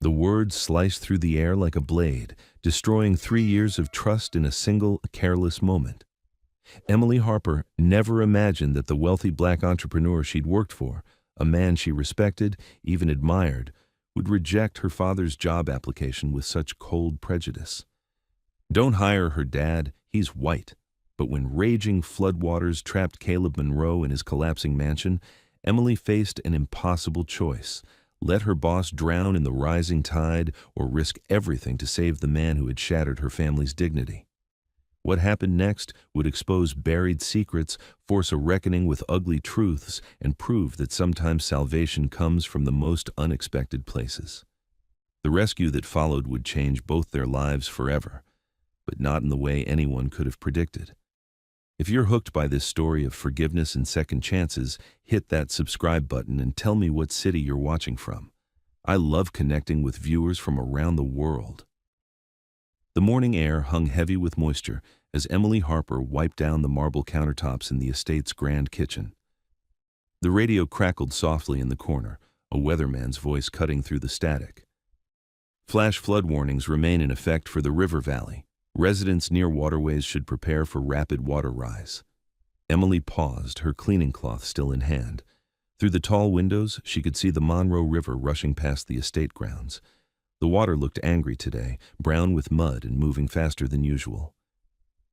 The words sliced through the air like a blade, destroying 3 years of trust in a single, careless moment. Emily Harper never imagined that the wealthy black entrepreneur she'd worked for, a man she respected, even admired, would reject her father's job application with such cold prejudice. Don't hire her dad, he's white. But when raging floodwaters trapped Caleb Monroe in his collapsing mansion, Emily faced an impossible choice. Let her boss drown in the rising tide or risk everything to save the man who had shattered her family's dignity. What happened next would expose buried secrets, force a reckoning with ugly truths, and prove that sometimes salvation comes from the most unexpected places. The rescue that followed would change both their lives forever, but not in the way anyone could have predicted. If you're hooked by this story of forgiveness and second chances, hit that subscribe button and tell me what city you're watching from. I love connecting with viewers from around the world. The morning air hung heavy with moisture as Emily Harper wiped down the marble countertops in the estate's grand kitchen. The radio crackled softly in the corner, a weatherman's voice cutting through the static. Flash flood warnings remain in effect for the river valley. Residents near waterways should prepare for rapid water rise. Emily paused, her cleaning cloth still in hand. Through the tall windows, she could see the Monroe River rushing past the estate grounds. The water looked angry today, brown with mud and moving faster than usual.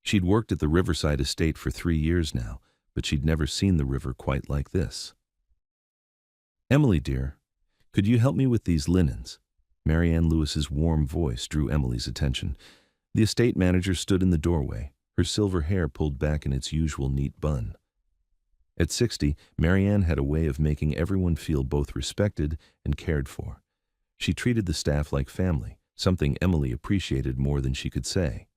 She'd worked at the Riverside estate for 3 years now, but she'd never seen the river quite like this. "Emily, dear, could you help me with these linens?" Marianne Lewis's warm voice drew Emily's attention. The estate manager stood in the doorway, her silver hair pulled back in its usual neat bun. At 60, Marianne had a way of making everyone feel both respected and cared for. She treated the staff like family, something Emily appreciated more than she could say.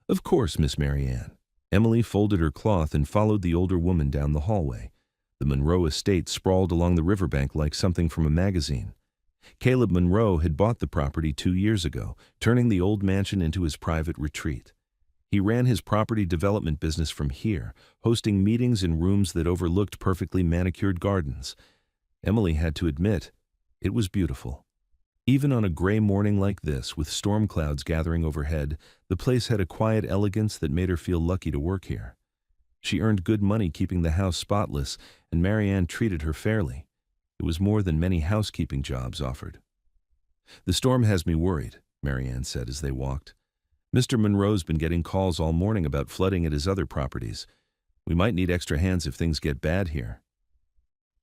"Of course, Miss Marianne." Emily folded her cloth and followed the older woman down the hallway. The Monroe estate sprawled along the riverbank like something from a magazine. Caleb Monroe had bought the property 2 years ago, turning the old mansion into his private retreat. He ran his property development business from here, hosting meetings in rooms that overlooked perfectly manicured gardens. Emily had to admit, it was beautiful. Even on a gray morning like this, with storm clouds gathering overhead, the place had a quiet elegance that made her feel lucky to work here. She earned good money keeping the house spotless, and Marianne treated her fairly. It was more than many housekeeping jobs offered. "The storm has me worried," Marianne said as they walked. "Mr. Monroe's been getting calls all morning about flooding at his other properties. We might need extra hands if things get bad here."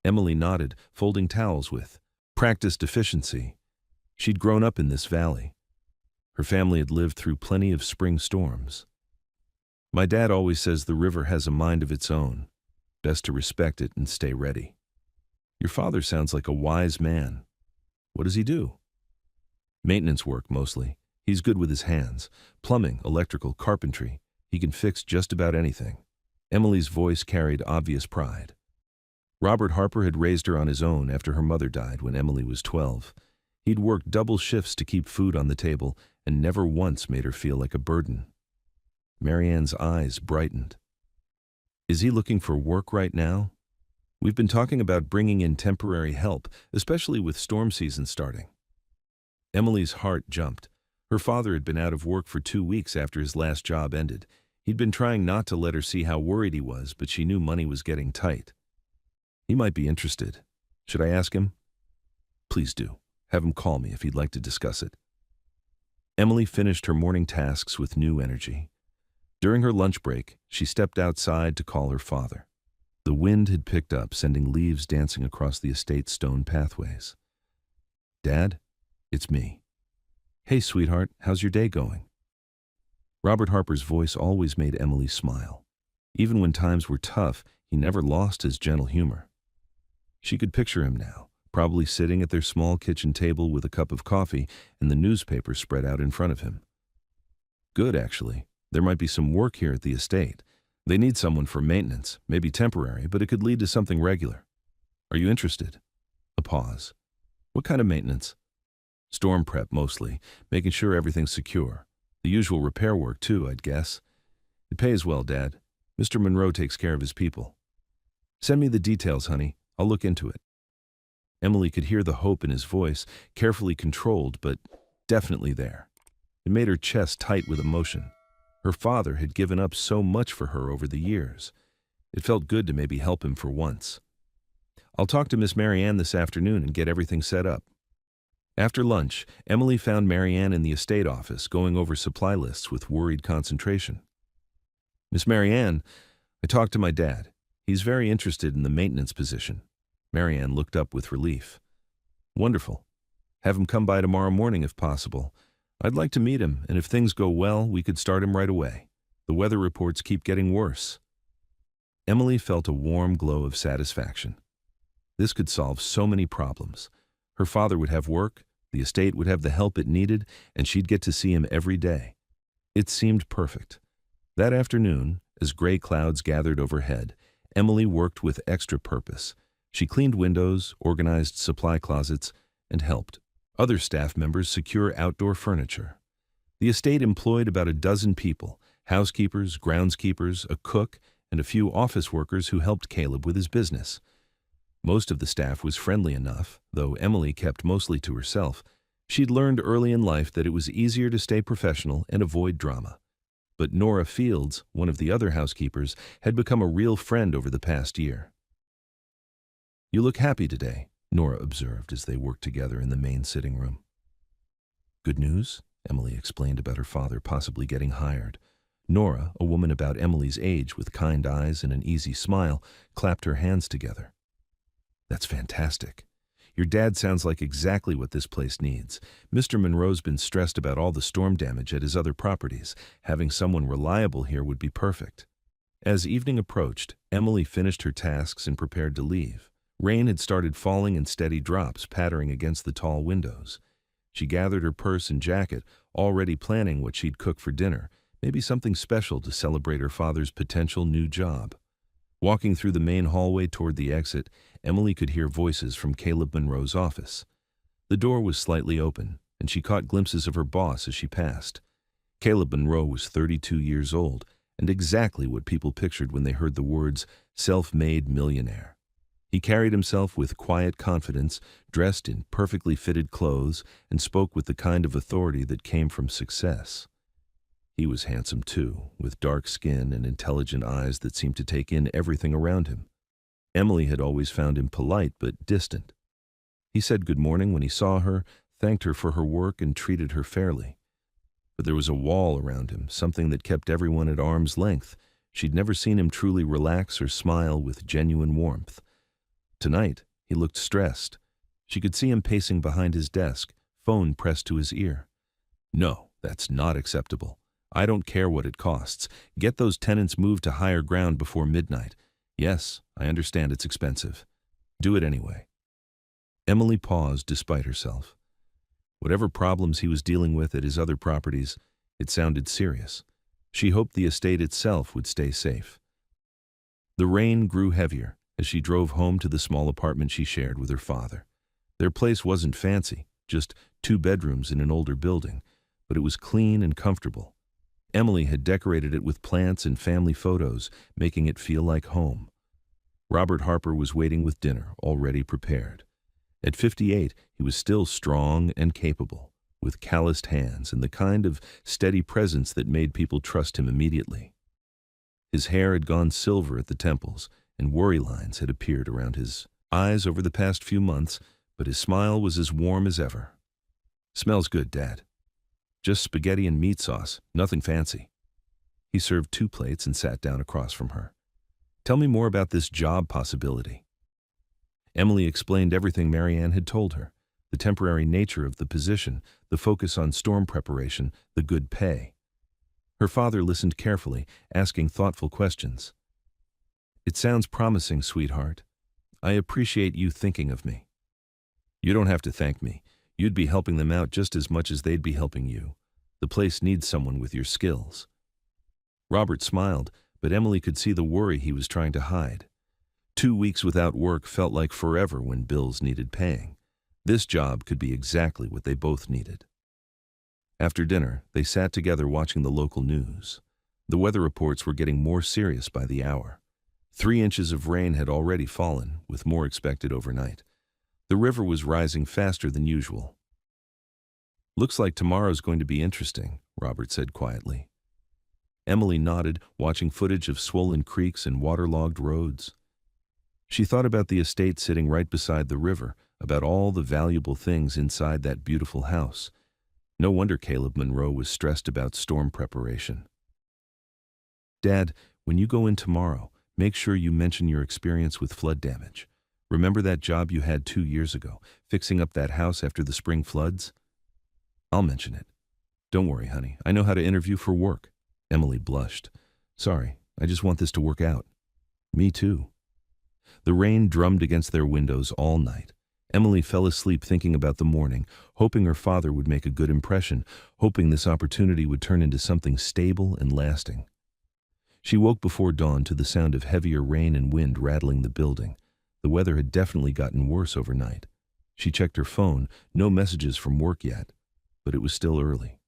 Emily nodded, folding towels with practiced efficiency. She'd grown up in this valley. Her family had lived through plenty of spring storms. "My dad always says the river has a mind of its own. Best to respect it and stay ready." "Your father sounds like a wise man. What does he do?" "Maintenance work, mostly. He's good with his hands. Plumbing, electrical, carpentry. He can fix just about anything." Emily's voice carried obvious pride. Robert Harper had raised her on his own after her mother died when Emily was 12. He'd worked double shifts to keep food on the table and never once made her feel like a burden. Marianne's eyes brightened. "Is he looking for work right now?" "We've been talking about bringing in temporary help, especially with storm season starting." Emily's heart jumped. Her father had been out of work for 2 weeks after his last job ended. He'd been trying not to let her see how worried he was, but she knew money was getting tight. "He might be interested. Should I ask him?" "Please do. Have him call me if he'd like to discuss it." Emily finished her morning tasks with new energy. During her lunch break, she stepped outside to call her father. The wind had picked up, sending leaves dancing across the estate's stone pathways. "Dad, it's me." "Hey, sweetheart, how's your day going?" Robert Harper's voice always made Emily smile. Even when times were tough, he never lost his gentle humor. She could picture him now, probably sitting at their small kitchen table with a cup of coffee and the newspaper spread out in front of him. "Good, actually. There might be some work here at the estate. They need someone for maintenance, maybe temporary, but it could lead to something regular. Are you interested?" A pause. "What kind of maintenance?" "Storm prep, mostly, making sure everything's secure. The usual repair work, too, I'd guess. It pays well, Dad. Mr. Monroe takes care of his people." "Send me the details, honey. I'll look into it." Emily could hear the hope in his voice, carefully controlled, but definitely there. It made her chest tight with emotion. Her father had given up so much for her over the years. It felt good to maybe help him for once. I'll talk to Miss Marianne this afternoon and get everything set up. After lunch, Emily found Marianne in the estate office, going over supply lists with worried concentration. Miss Marianne, I talked to my dad. He's very interested in the maintenance position. Marianne looked up with relief. Wonderful. Have him come by tomorrow morning if possible. I'd like to meet him, and if things go well, we could start him right away. The weather reports keep getting worse. Emily felt a warm glow of satisfaction. This could solve so many problems. Her father would have work, the estate would have the help it needed, and she'd get to see him every day. It seemed perfect. That afternoon, as gray clouds gathered overhead, Emily worked with extra purpose. She cleaned windows, organized supply closets, and helped other staff members secure outdoor furniture. The estate employed about a dozen people, housekeepers, groundskeepers, a cook, and a few office workers who helped Caleb with his business. Most of the staff was friendly enough, though Emily kept mostly to herself. She'd learned early in life that it was easier to stay professional and avoid drama. But Nora Fields, one of the other housekeepers, had become a real friend over the past year. "You look happy today," Nora observed as they worked together in the main sitting room. "Good news?" Emily explained about her father possibly getting hired. Nora, a woman about Emily's age with kind eyes and an easy smile, clapped her hands together. "That's fantastic. Your dad sounds like exactly what this place needs. Mr. Monroe's been stressed about all the storm damage at his other properties. Having someone reliable here would be perfect." As evening approached, Emily finished her tasks and prepared to leave. Rain had started falling in steady drops, pattering against the tall windows. She gathered her purse and jacket, already planning what she'd cook for dinner, maybe something special to celebrate her father's potential new job. Walking through the main hallway toward the exit, Emily could hear voices from Caleb Monroe's office. The door was slightly open, and she caught glimpses of her boss as she passed. Caleb Monroe was 32 years old, and exactly what people pictured when they heard the words self-made millionaire. He carried himself with quiet confidence, dressed in perfectly fitted clothes, and spoke with the kind of authority that came from success. He was handsome too, with dark skin and intelligent eyes that seemed to take in everything around him. Emily had always found him polite but distant. He said good morning when he saw her, thanked her for her work, and treated her fairly. But there was a wall around him, something that kept everyone at arm's length. She'd never seen him truly relax or smile with genuine warmth. Tonight, he looked stressed. She could see him pacing behind his desk, phone pressed to his ear. "No, that's not acceptable. I don't care what it costs. Get those tenants moved to higher ground before midnight. Yes, I understand it's expensive. Do it anyway." Emily paused despite herself. Whatever problems he was dealing with at his other properties, it sounded serious. She hoped the estate itself would stay safe. The rain grew heavier as she drove home to the small apartment she shared with her father. Their place wasn't fancy, just 2 bedrooms in an older building, but it was clean and comfortable. Emily had decorated it with plants and family photos, making it feel like home. Robert Harper was waiting with dinner, already prepared. At 58, he was still strong and capable, with calloused hands and the kind of steady presence that made people trust him immediately. His hair had gone silver at the temples, and worry lines had appeared around his eyes over the past few months, but his smile was as warm as ever. "Smells good, Dad. Just spaghetti and meat sauce, nothing fancy." He served 2 plates and sat down across from her. "Tell me more about this job possibility." Emily explained everything Marianne had told her, the temporary nature of the position, the focus on storm preparation, the good pay. Her father listened carefully, asking thoughtful questions. "It sounds promising, sweetheart. I appreciate you thinking of me." "You don't have to thank me. You'd be helping them out just as much as they'd be helping you. The place needs someone with your skills." Robert smiled, but Emily could see the worry he was trying to hide. 2 weeks without work felt like forever when bills needed paying. This job could be exactly what they both needed. After dinner, they sat together watching the local news. The weather reports were getting more serious by the hour. 3 inches of rain had already fallen, with more expected overnight. The river was rising faster than usual. "Looks like tomorrow's going to be interesting," Robert said quietly. Emily nodded, watching footage of swollen creeks and waterlogged roads. She thought about the estate sitting right beside the river, about all the valuable things inside that beautiful house. No wonder Caleb Monroe was stressed about storm preparation. "Dad, when you go in tomorrow, make sure you mention your experience with flood damage. Remember that job you had 2 years ago, fixing up that house after the spring floods?" "I'll mention it. Don't worry, honey. I know how to interview for work." Emily blushed. "Sorry, I just want this to work out." "Me too." The rain drummed against their windows all night. Emily fell asleep thinking about the morning, hoping her father would make a good impression, hoping this opportunity would turn into something stable and lasting. She woke before dawn to the sound of heavier rain and wind rattling the building. The weather had definitely gotten worse overnight. She checked her phone, no messages from work yet, but it was still early.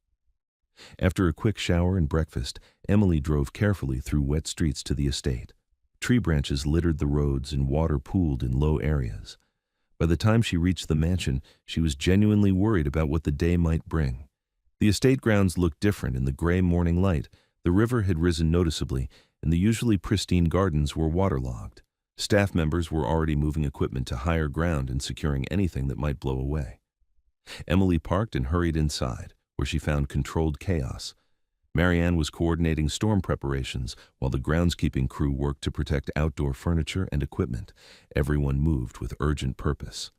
After a quick shower and breakfast, Emily drove carefully through wet streets to the estate. Tree branches littered the roads and water pooled in low areas. By the time she reached the mansion, she was genuinely worried about what the day might bring. The estate grounds looked different in the gray morning light. The river had risen noticeably, and the usually pristine gardens were waterlogged. Staff members were already moving equipment to higher ground and securing anything that might blow away. Emily parked and hurried inside, where she found controlled chaos. Marianne was coordinating storm preparations, while the groundskeeping crew worked to protect outdoor furniture and equipment. Everyone moved with urgent purpose.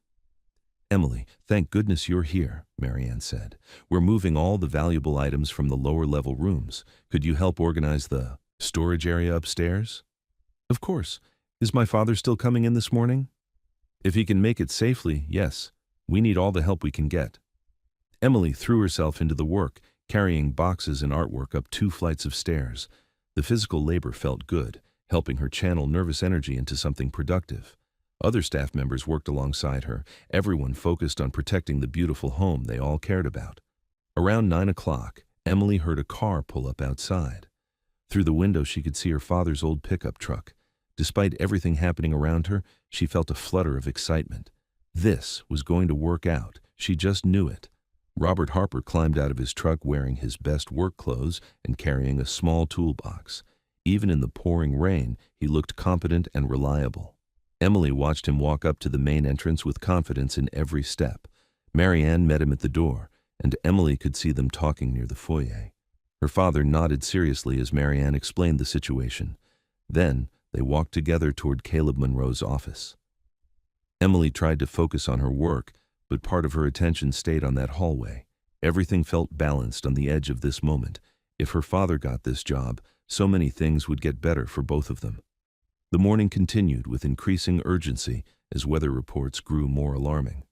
"Emily, thank goodness you're here," Marianne said. "We're moving all the valuable items from the lower-level rooms. Could you help organize the storage area upstairs?" "Of course. Is my father still coming in this morning?" "If he can make it safely, yes. We need all the help we can get." Emily threw herself into the work, carrying boxes and artwork up 2 flights of stairs. The physical labor felt good, helping her channel nervous energy into something productive. Other staff members worked alongside her, everyone focused on protecting the beautiful home they all cared about. Around 9 o'clock, Emily heard a car pull up outside. Through the window she could see her father's old pickup truck. Despite everything happening around her, she felt a flutter of excitement. This was going to work out, she just knew it. Robert Harper climbed out of his truck wearing his best work clothes and carrying a small toolbox. Even in the pouring rain, he looked competent and reliable. Emily watched him walk up to the main entrance with confidence in every step. Marianne met him at the door, and Emily could see them talking near the foyer. Her father nodded seriously as Marianne explained the situation. Then, they walked together toward Caleb Monroe's office. Emily tried to focus on her work, but part of her attention stayed on that hallway. Everything felt balanced on the edge of this moment. If her father got this job, so many things would get better for both of them. The morning continued with increasing urgency as weather reports grew more alarming.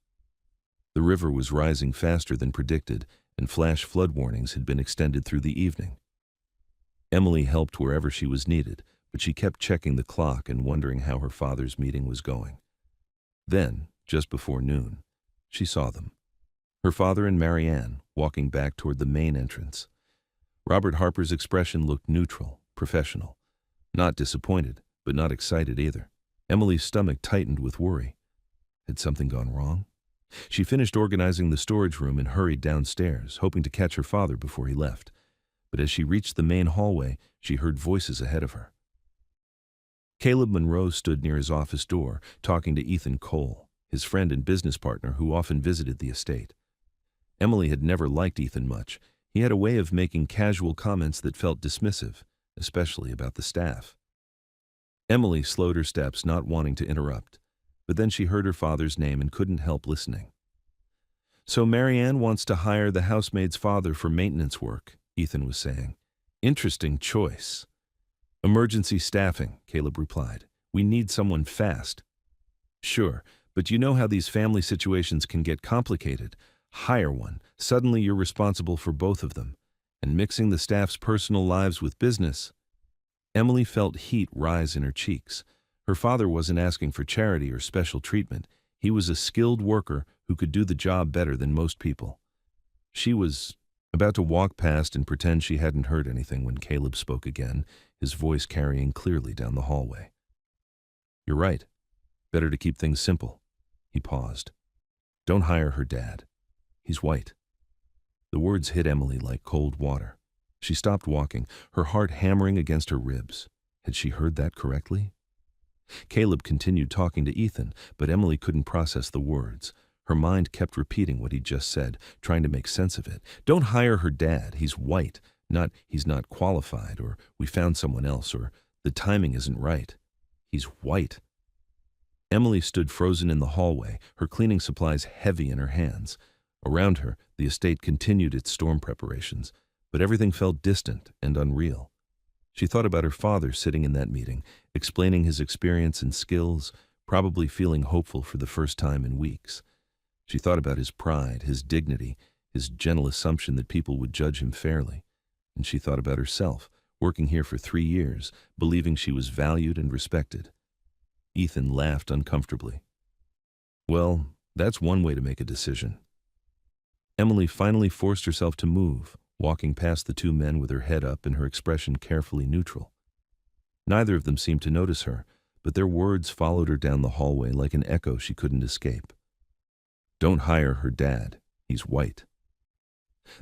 The river was rising faster than predicted, and flash flood warnings had been extended through the evening. Emily helped wherever she was needed, but she kept checking the clock and wondering how her father's meeting was going. Then, just before noon, she saw them. Her father and Marianne walking back toward the main entrance. Robert Harper's expression looked neutral, professional. Not disappointed, but not excited either. Emily's stomach tightened with worry. Had something gone wrong? She finished organizing the storage room and hurried downstairs, hoping to catch her father before he left. But as she reached the main hallway, she heard voices ahead of her. Caleb Monroe stood near his office door, talking to Ethan Cole, his friend and business partner who often visited the estate. Emily had never liked Ethan much. He had a way of making casual comments that felt dismissive, especially about the staff. Emily slowed her steps, not wanting to interrupt, but then she heard her father's name and couldn't help listening. "So Marianne wants to hire the housemaid's father for maintenance work," Ethan was saying. "Interesting choice." "Emergency staffing," Caleb replied. "We need someone fast." "Sure, but you know how these family situations can get complicated. Hire one. Suddenly you're responsible for both of them. And mixing the staff's personal lives with business." Emily felt heat rise in her cheeks. Her father wasn't asking for charity or special treatment. He was a skilled worker who could do the job better than most people. She was about to walk past and pretend she hadn't heard anything when Caleb spoke again, his voice carrying clearly down the hallway. "You're right. Better to keep things simple." He He paused. Don't hire her dad. He's white. The words hit Emily like cold water. She stopped walking, her heart hammering against her ribs. Had she heard that correctly? Caleb continued talking to Ethan, but Emily couldn't process the words. Her mind kept repeating what he'd just said, trying to make sense of it. Don't hire her dad. He's white. Not he's not qualified, or we found someone else, or the timing isn't right. He's white. Emily stood frozen in the hallway, her cleaning supplies heavy in her hands. Around her, the estate continued its storm preparations, but everything felt distant and unreal. She thought about her father sitting in that meeting, explaining his experience and skills, probably feeling hopeful for the first time in weeks. She thought about his pride, his dignity, his gentle assumption that people would judge him fairly. And she thought about herself, working here for 3 years, believing she was valued and respected. Ethan laughed uncomfortably. Well, that's one way to make a decision. Emily finally forced herself to move, walking past the two men with her head up and her expression carefully neutral. Neither of them seemed to notice her, but their words followed her down the hallway like an echo she couldn't escape. Don't hire her dad. He's white.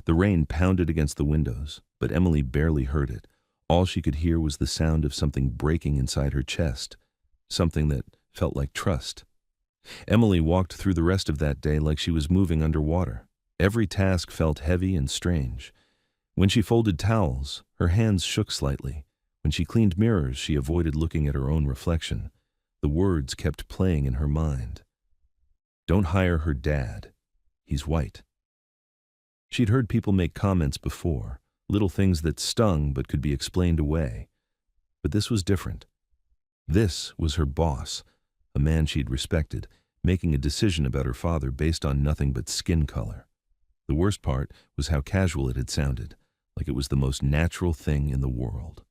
The rain pounded against the windows, but Emily barely heard it. All she could hear was the sound of something breaking inside her chest, something that felt like trust. Emily walked through the rest of that day like she was moving underwater. Every task felt heavy and strange. When she folded towels, her hands shook slightly. When she cleaned mirrors, she avoided looking at her own reflection. The words kept playing in her mind. Don't hire her dad. He's white. She'd heard people make comments before, little things that stung but could be explained away. But this was different. This was her boss, a man she'd respected, making a decision about her father based on nothing but skin color. The worst part was how casual it had sounded, like it was the most natural thing in the world.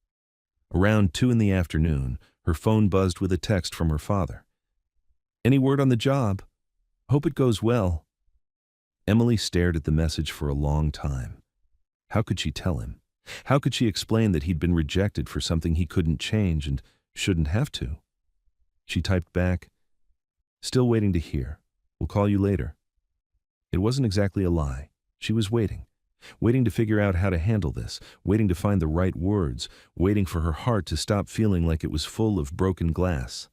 Around 2 in the afternoon, her phone buzzed with a text from her father. Any word on the job? Hope it goes well. Emily stared at the message for a long time. How could she tell him? How could she explain that he'd been rejected for something he couldn't change and shouldn't have to? She typed back, still waiting to hear. We'll call you later. It wasn't exactly a lie. She was waiting to figure out how to handle this, waiting to find the right words, waiting for her heart to stop feeling like it was full of broken glass.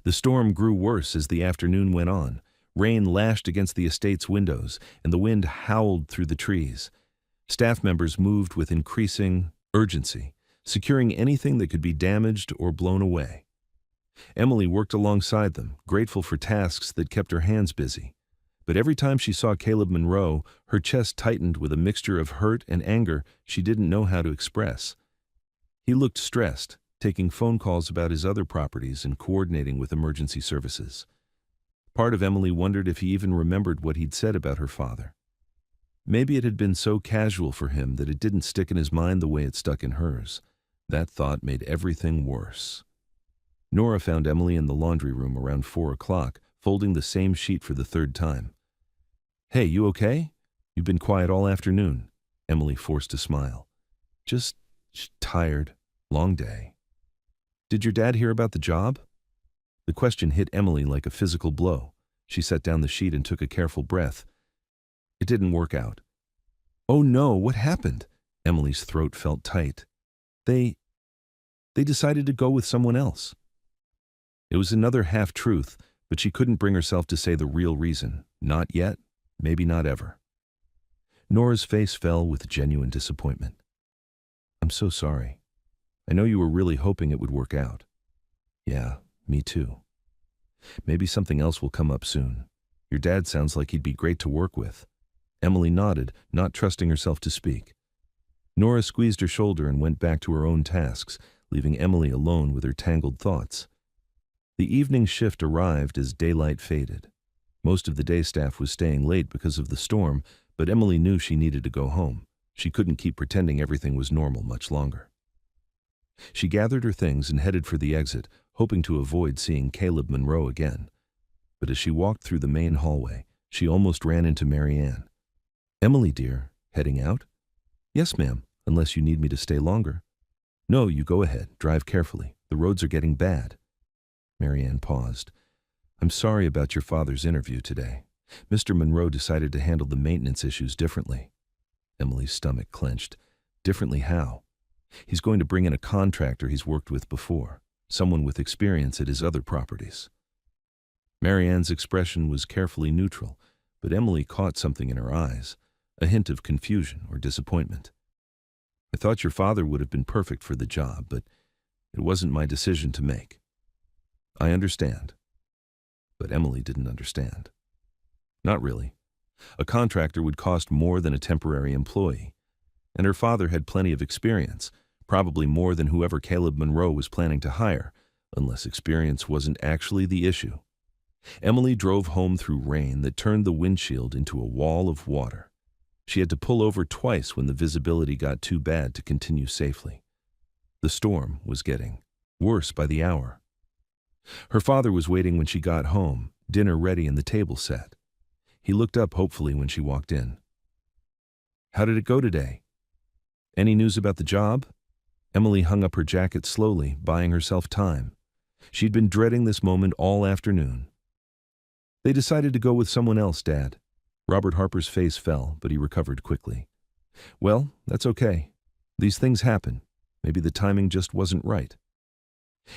The storm grew worse as the afternoon went on. Rain lashed against the estate's windows, and the wind howled through the trees. Staff members moved with increasing urgency, securing anything that could be damaged or blown away. Emily worked alongside them, grateful for tasks that kept her hands busy. But every time she saw Caleb Monroe, her chest tightened with a mixture of hurt and anger she didn't know how to express. He looked stressed, taking phone calls about his other properties and coordinating with emergency services. Part of Emily wondered if he even remembered what he'd said about her father. Maybe it had been so casual for him that it didn't stick in his mind the way it stuck in hers. That thought made everything worse. Nora found Emily in the laundry room around 4 o'clock, folding the same sheet for the 3rd time. Hey, you okay? You've been quiet all afternoon. Emily forced a smile. Just tired. Long day. Did your dad hear about the job? The question hit Emily like a physical blow. She set down the sheet and took a careful breath. It didn't work out. Oh no, what happened? Emily's throat felt tight. They decided to go with someone else. It was another half-truth, but she couldn't bring herself to say the real reason. Not yet, maybe not ever. Nora's face fell with genuine disappointment. I'm so sorry. I know you were really hoping it would work out. Yeah, me too. Maybe something else will come up soon. Your dad sounds like he'd be great to work with. Emily nodded, not trusting herself to speak. Nora squeezed her shoulder and went back to her own tasks, leaving Emily alone with her tangled thoughts. The evening shift arrived as daylight faded. Most of the day staff was staying late because of the storm, but Emily knew she needed to go home. She couldn't keep pretending everything was normal much longer. She gathered her things and headed for the exit, hoping to avoid seeing Caleb Monroe again. But as she walked through the main hallway, she almost ran into Marianne. Emily, dear, heading out? Yes, ma'am, unless you need me to stay longer. No, you go ahead. Drive carefully. The roads are getting bad. Marianne paused. I'm sorry about your father's interview today. Mr. Monroe decided to handle the maintenance issues differently. Emily's stomach clenched. Differently how? He's going to bring in a contractor he's worked with before, someone with experience at his other properties. Marianne's expression was carefully neutral, but Emily caught something in her eyes, a hint of confusion or disappointment. I thought your father would have been perfect for the job, but it wasn't my decision to make. I understand. But Emily didn't understand. Not really. A contractor would cost more than a temporary employee, and her father had plenty of experience, probably more than whoever Caleb Monroe was planning to hire, unless experience wasn't actually the issue. Emily drove home through rain that turned the windshield into a wall of water. She had to pull over twice when the visibility got too bad to continue safely. The storm was getting worse by the hour. Her father was waiting when she got home, dinner ready and the table set. He looked up hopefully when she walked in. How did it go today? Any news about the job? Emily hung up her jacket slowly, buying herself time. She'd been dreading this moment all afternoon. They decided to go with someone else, Dad. Robert Harper's face fell, but he recovered quickly. Well, that's okay. These things happen. Maybe the timing just wasn't right.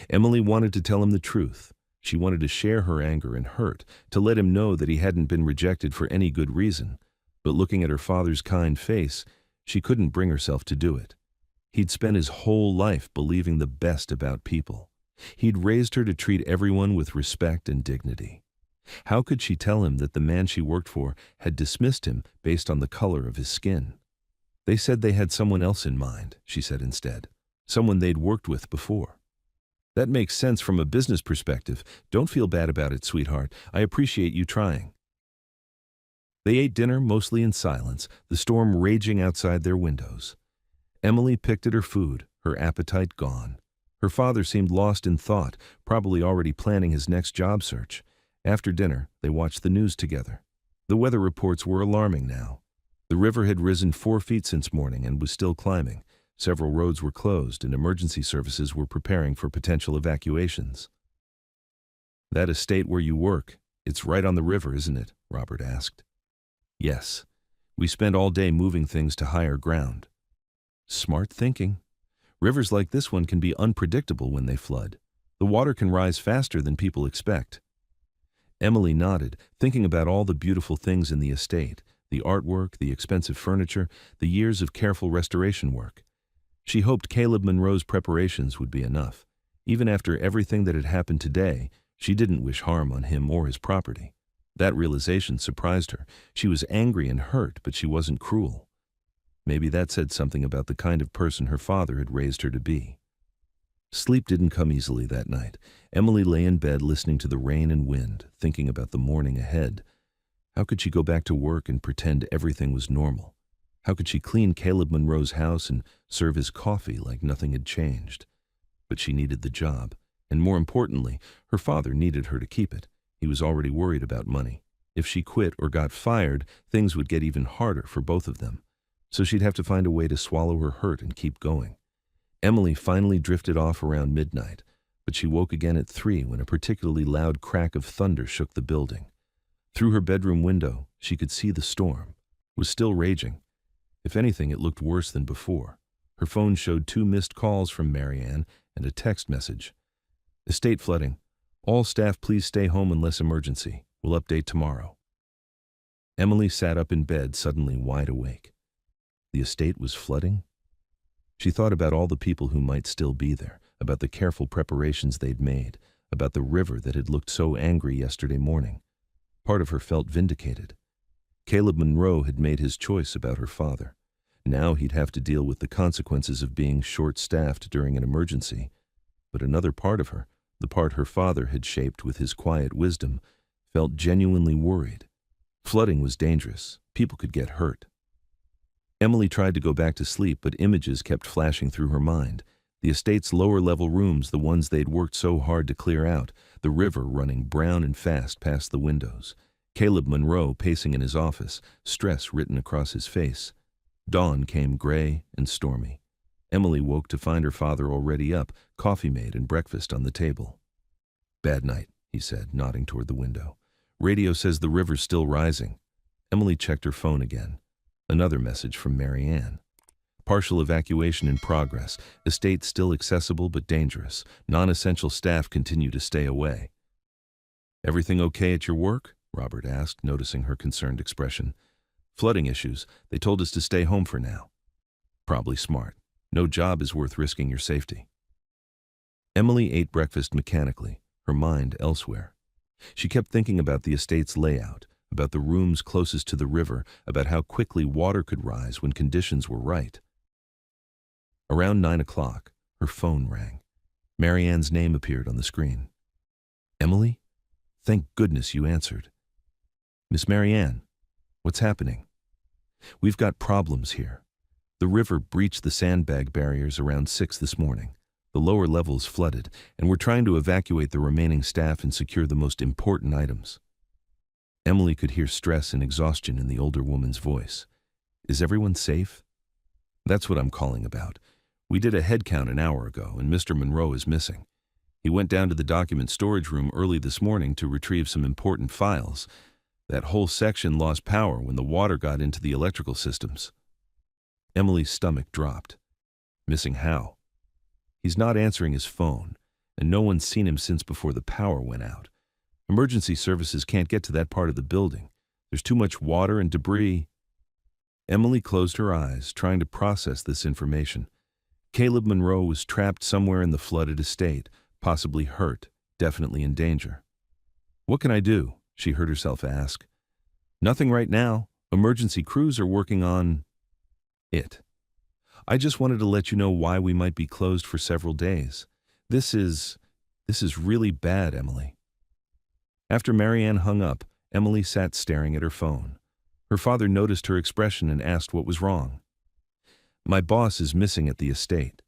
Emily wanted to tell him the truth. She wanted to share her anger and hurt, to let him know that he hadn't been rejected for any good reason. But looking at her father's kind face, she couldn't bring herself to do it. He'd spent his whole life believing the best about people. He'd raised her to treat everyone with respect and dignity. How could she tell him that the man she worked for had dismissed him based on the color of his skin? They said they had someone else in mind, she said instead. Someone they'd worked with before. That makes sense from a business perspective. Don't feel bad about it, sweetheart. I appreciate you trying. They ate dinner mostly in silence, the storm raging outside their windows. Emily picked at her food, her appetite gone. Her father seemed lost in thought, probably already planning his next job search. After dinner, they watched the news together. The weather reports were alarming now. The river had risen 4 feet since morning and was still climbing. Several roads were closed and emergency services were preparing for potential evacuations. That estate where you work, it's right on the river, isn't it? Robert asked. Yes. We spend all day moving things to higher ground. Smart thinking. Rivers like this one can be unpredictable when they flood. The water can rise faster than people expect. Emily nodded, thinking about all the beautiful things in the estate, the artwork, the expensive furniture, the years of careful restoration work. She hoped Caleb Monroe's preparations would be enough. Even after everything that had happened today, she didn't wish harm on him or his property. That realization surprised her. She was angry and hurt, but she wasn't cruel. Maybe that said something about the kind of person her father had raised her to be. Sleep didn't come easily that night. Emily lay in bed listening to the rain and wind, thinking about the morning ahead. How could she go back to work and pretend everything was normal? How could she clean Caleb Monroe's house and serve his coffee like nothing had changed? But she needed the job, and more importantly, her father needed her to keep it. He was already worried about money. If she quit or got fired, things would get even harder for both of them. So she'd have to find a way to swallow her hurt and keep going. Emily finally drifted off around midnight, but she woke again at 3 when a particularly loud crack of thunder shook the building. Through her bedroom window, she could see the storm. It was still raging. If anything, it looked worse than before. Her phone showed 2 missed calls from Marianne and a text message. Estate flooding. All staff please stay home unless emergency. We'll update tomorrow. Emily sat up in bed, suddenly wide awake. The estate was flooding? She thought about all the people who might still be there, about the careful preparations they'd made, about the river that had looked so angry yesterday morning. Part of her felt vindicated. Caleb Monroe had made his choice about her father. Now he'd have to deal with the consequences of being short-staffed during an emergency. But another part of her, the part her father had shaped with his quiet wisdom, felt genuinely worried. Flooding was dangerous. People could get hurt. Emily tried to go back to sleep, but images kept flashing through her mind. The estate's lower-level rooms, the ones they'd worked so hard to clear out, the river running brown and fast past the windows. Caleb Monroe pacing in his office, stress written across his face. Dawn came gray and stormy. Emily woke to find her father already up, coffee made and breakfast on the table. Bad night, he said, nodding toward the window. Radio says the river's still rising. Emily checked her phone again. Another message from Mary Ann. Partial evacuation in progress. Estate still accessible but dangerous. Non-essential staff continue to stay away. Everything okay at your work? Robert asked, noticing her concerned expression. Flooding issues. They told us to stay home for now. Probably smart. No job is worth risking your safety. Emily ate breakfast mechanically, her mind elsewhere. She kept thinking about the estate's layout, about the rooms closest to the river, about how quickly water could rise when conditions were right. Around 9 o'clock, her phone rang. Mary Ann's name appeared on the screen. Emily? Thank goodness you answered. Miss Mary Ann, what's happening? We've got problems here. The river breached the sandbag barriers around 6 this morning. The lower levels flooded, and we're trying to evacuate the remaining staff and secure the most important items. Emily could hear stress and exhaustion in the older woman's voice. Is everyone safe? That's what I'm calling about. We did a head count an hour ago, and Mr. Monroe is missing. He went down to the document storage room early this morning to retrieve some important files. That whole section lost power when the water got into the electrical systems. Emily's stomach dropped. Missing how? He's not answering his phone, and no one's seen him since before the power went out. Emergency services can't get to that part of the building. There's too much water and debris. Emily closed her eyes, trying to process this information. Caleb Monroe was trapped somewhere in the flooded estate, possibly hurt, definitely in danger. What can I do? She heard herself ask. Nothing right now. Emergency crews are working on it. I just wanted to let you know why we might be closed for several days. This is really bad, Emily. After Mary Ann hung up, Emily sat staring at her phone. Her father noticed her expression and asked what was wrong. My boss is missing at the estate.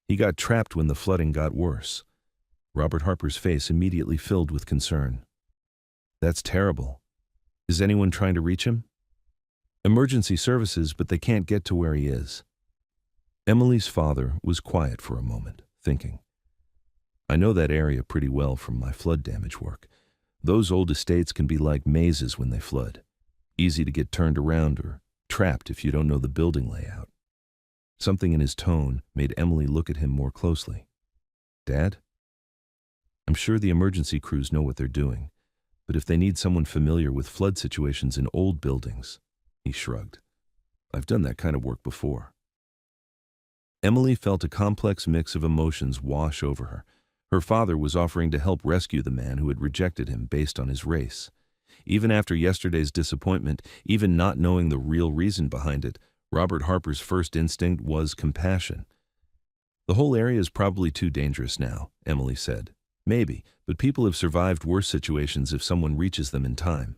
He got trapped when the flooding got worse. Robert Harper's face immediately filled with concern. That's terrible. Is anyone trying to reach him? Emergency services, but they can't get to where he is. Emily's father was quiet for a moment, thinking. I know that area pretty well from my flood damage work. Those old estates can be like mazes when they flood. Easy to get turned around or trapped if you don't know the building layout. Something in his tone made Emily look at him more closely. Dad? I'm sure the emergency crews know what they're doing, but if they need someone familiar with flood situations in old buildings, he shrugged. I've done that kind of work before. Emily felt a complex mix of emotions wash over her. Her father was offering to help rescue the man who had rejected him based on his race. Even after yesterday's disappointment, even not knowing the real reason behind it, Robert Harper's first instinct was compassion. The whole area is probably too dangerous now, Emily said. Maybe, but people have survived worse situations if someone reaches them in time.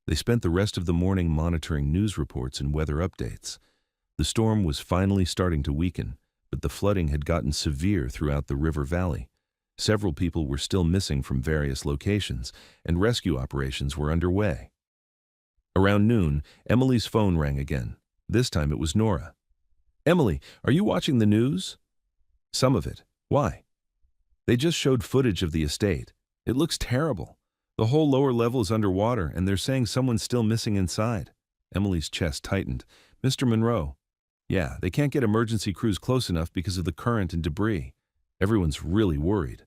They spent the rest of the morning monitoring news reports and weather updates. The storm was finally starting to weaken, but the flooding had gotten severe throughout the river valley. Several people were still missing from various locations, and rescue operations were underway. Around noon, Emily's phone rang again. This time it was Nora. Emily, are you watching the news? Some of it. Why? They just showed footage of the estate. It looks terrible. The whole lower level is underwater, and they're saying someone's still missing inside. Emily's chest tightened. Mr. Monroe. Yeah, they can't get emergency crews close enough because of the current and debris. Everyone's really worried.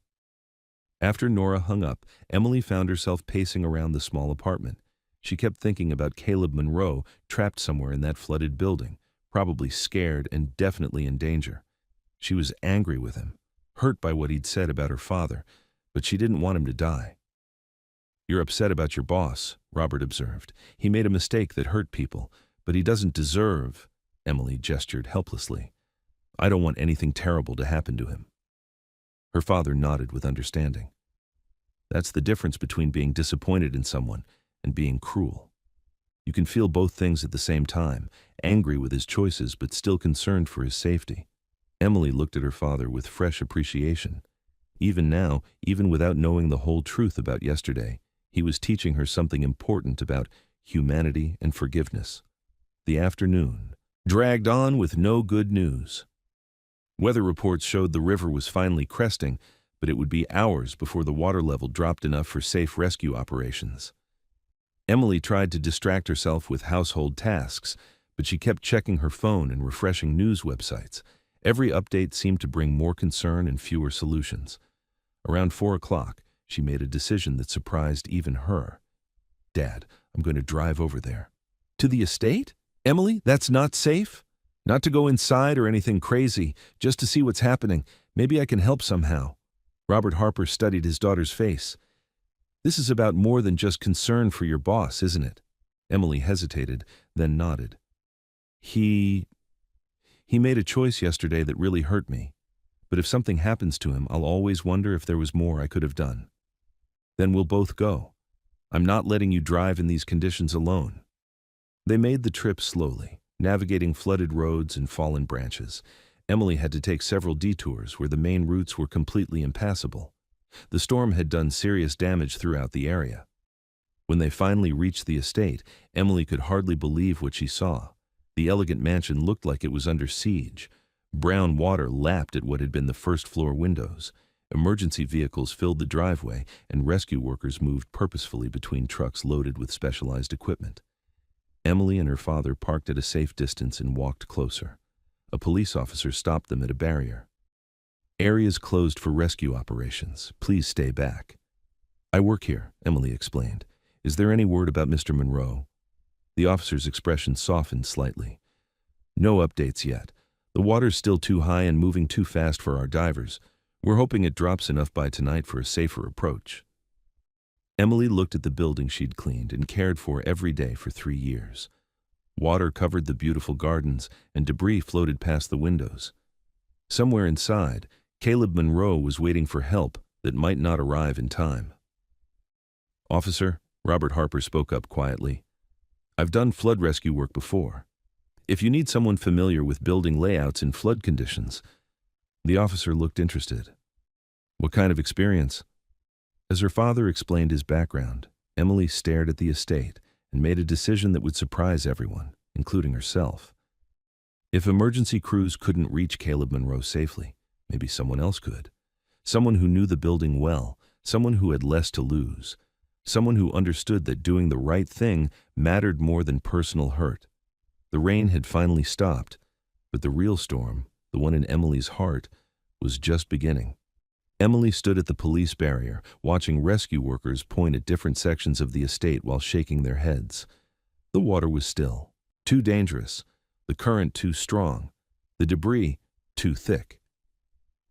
After Nora hung up, Emily found herself pacing around the small apartment. She kept thinking about Caleb Monroe, trapped somewhere in that flooded building, probably scared and definitely in danger. She was angry with him, hurt by what he'd said about her father, but she didn't want him to die. You're upset about your boss, Robert observed. He made a mistake that hurt people, but he doesn't deserve. Emily gestured helplessly. I don't want anything terrible to happen to him. Her father nodded with understanding. That's the difference between being disappointed in someone and being cruel. You can feel both things at the same time, angry with his choices but still concerned for his safety. Emily looked at her father with fresh appreciation. Even now, even without knowing the whole truth about yesterday, he was teaching her something important about humanity and forgiveness. The afternoon dragged on with no good news. Weather reports showed the river was finally cresting, but it would be hours before the water level dropped enough for safe rescue operations. Emily tried to distract herself with household tasks, but she kept checking her phone and refreshing news websites. Every update seemed to bring more concern and fewer solutions. Around 4 o'clock, she made a decision that surprised even her. "Dad, I'm going to drive over there." "To the estate? Emily, that's not safe?" "Not to go inside or anything crazy, just to see what's happening. Maybe I can help somehow." Robert Harper studied his daughter's face. "This is about more than just concern for your boss, isn't it?" Emily hesitated, then nodded. He made a choice yesterday that really hurt me. But if something happens to him, I'll always wonder if there was more I could have done." "Then we'll both go. I'm not letting you drive in these conditions alone." They made the trip slowly, navigating flooded roads and fallen branches. Emily had to take several detours where the main routes were completely impassable. The storm had done serious damage throughout the area. When they finally reached the estate, Emily could hardly believe what she saw. The elegant mansion looked like it was under siege. Brown water lapped at what had been the first-floor windows. Emergency vehicles filled the driveway, and rescue workers moved purposefully between trucks loaded with specialized equipment. Emily and her father parked at a safe distance and walked closer. A police officer stopped them at a barrier. "Areas closed for rescue operations. Please stay back." "I work here," Emily explained. "Is there any word about Mr. Monroe?" The officer's expression softened slightly. "No updates yet. The water's still too high and moving too fast for our divers. We're hoping it drops enough by tonight for a safer approach." Emily looked at the building she'd cleaned and cared for every day for 3 years. Water covered the beautiful gardens, and debris floated past the windows. Somewhere inside, Caleb Monroe was waiting for help that might not arrive in time. "Officer," Robert Harper spoke up quietly, "I've done flood rescue work before. If you need someone familiar with building layouts in flood conditions." The officer looked interested. "What kind of experience?" As her father explained his background, Emily stared at the estate and made a decision that would surprise everyone, including herself. If emergency crews couldn't reach Caleb Monroe safely, maybe someone else could. Someone who knew the building well, someone who had less to lose, someone who understood that doing the right thing mattered more than personal hurt. The rain had finally stopped, but the real storm, the one in Emily's heart, was just beginning. Emily stood at the police barrier, watching rescue workers point at different sections of the estate while shaking their heads. The water was still, too dangerous, the current too strong, the debris too thick.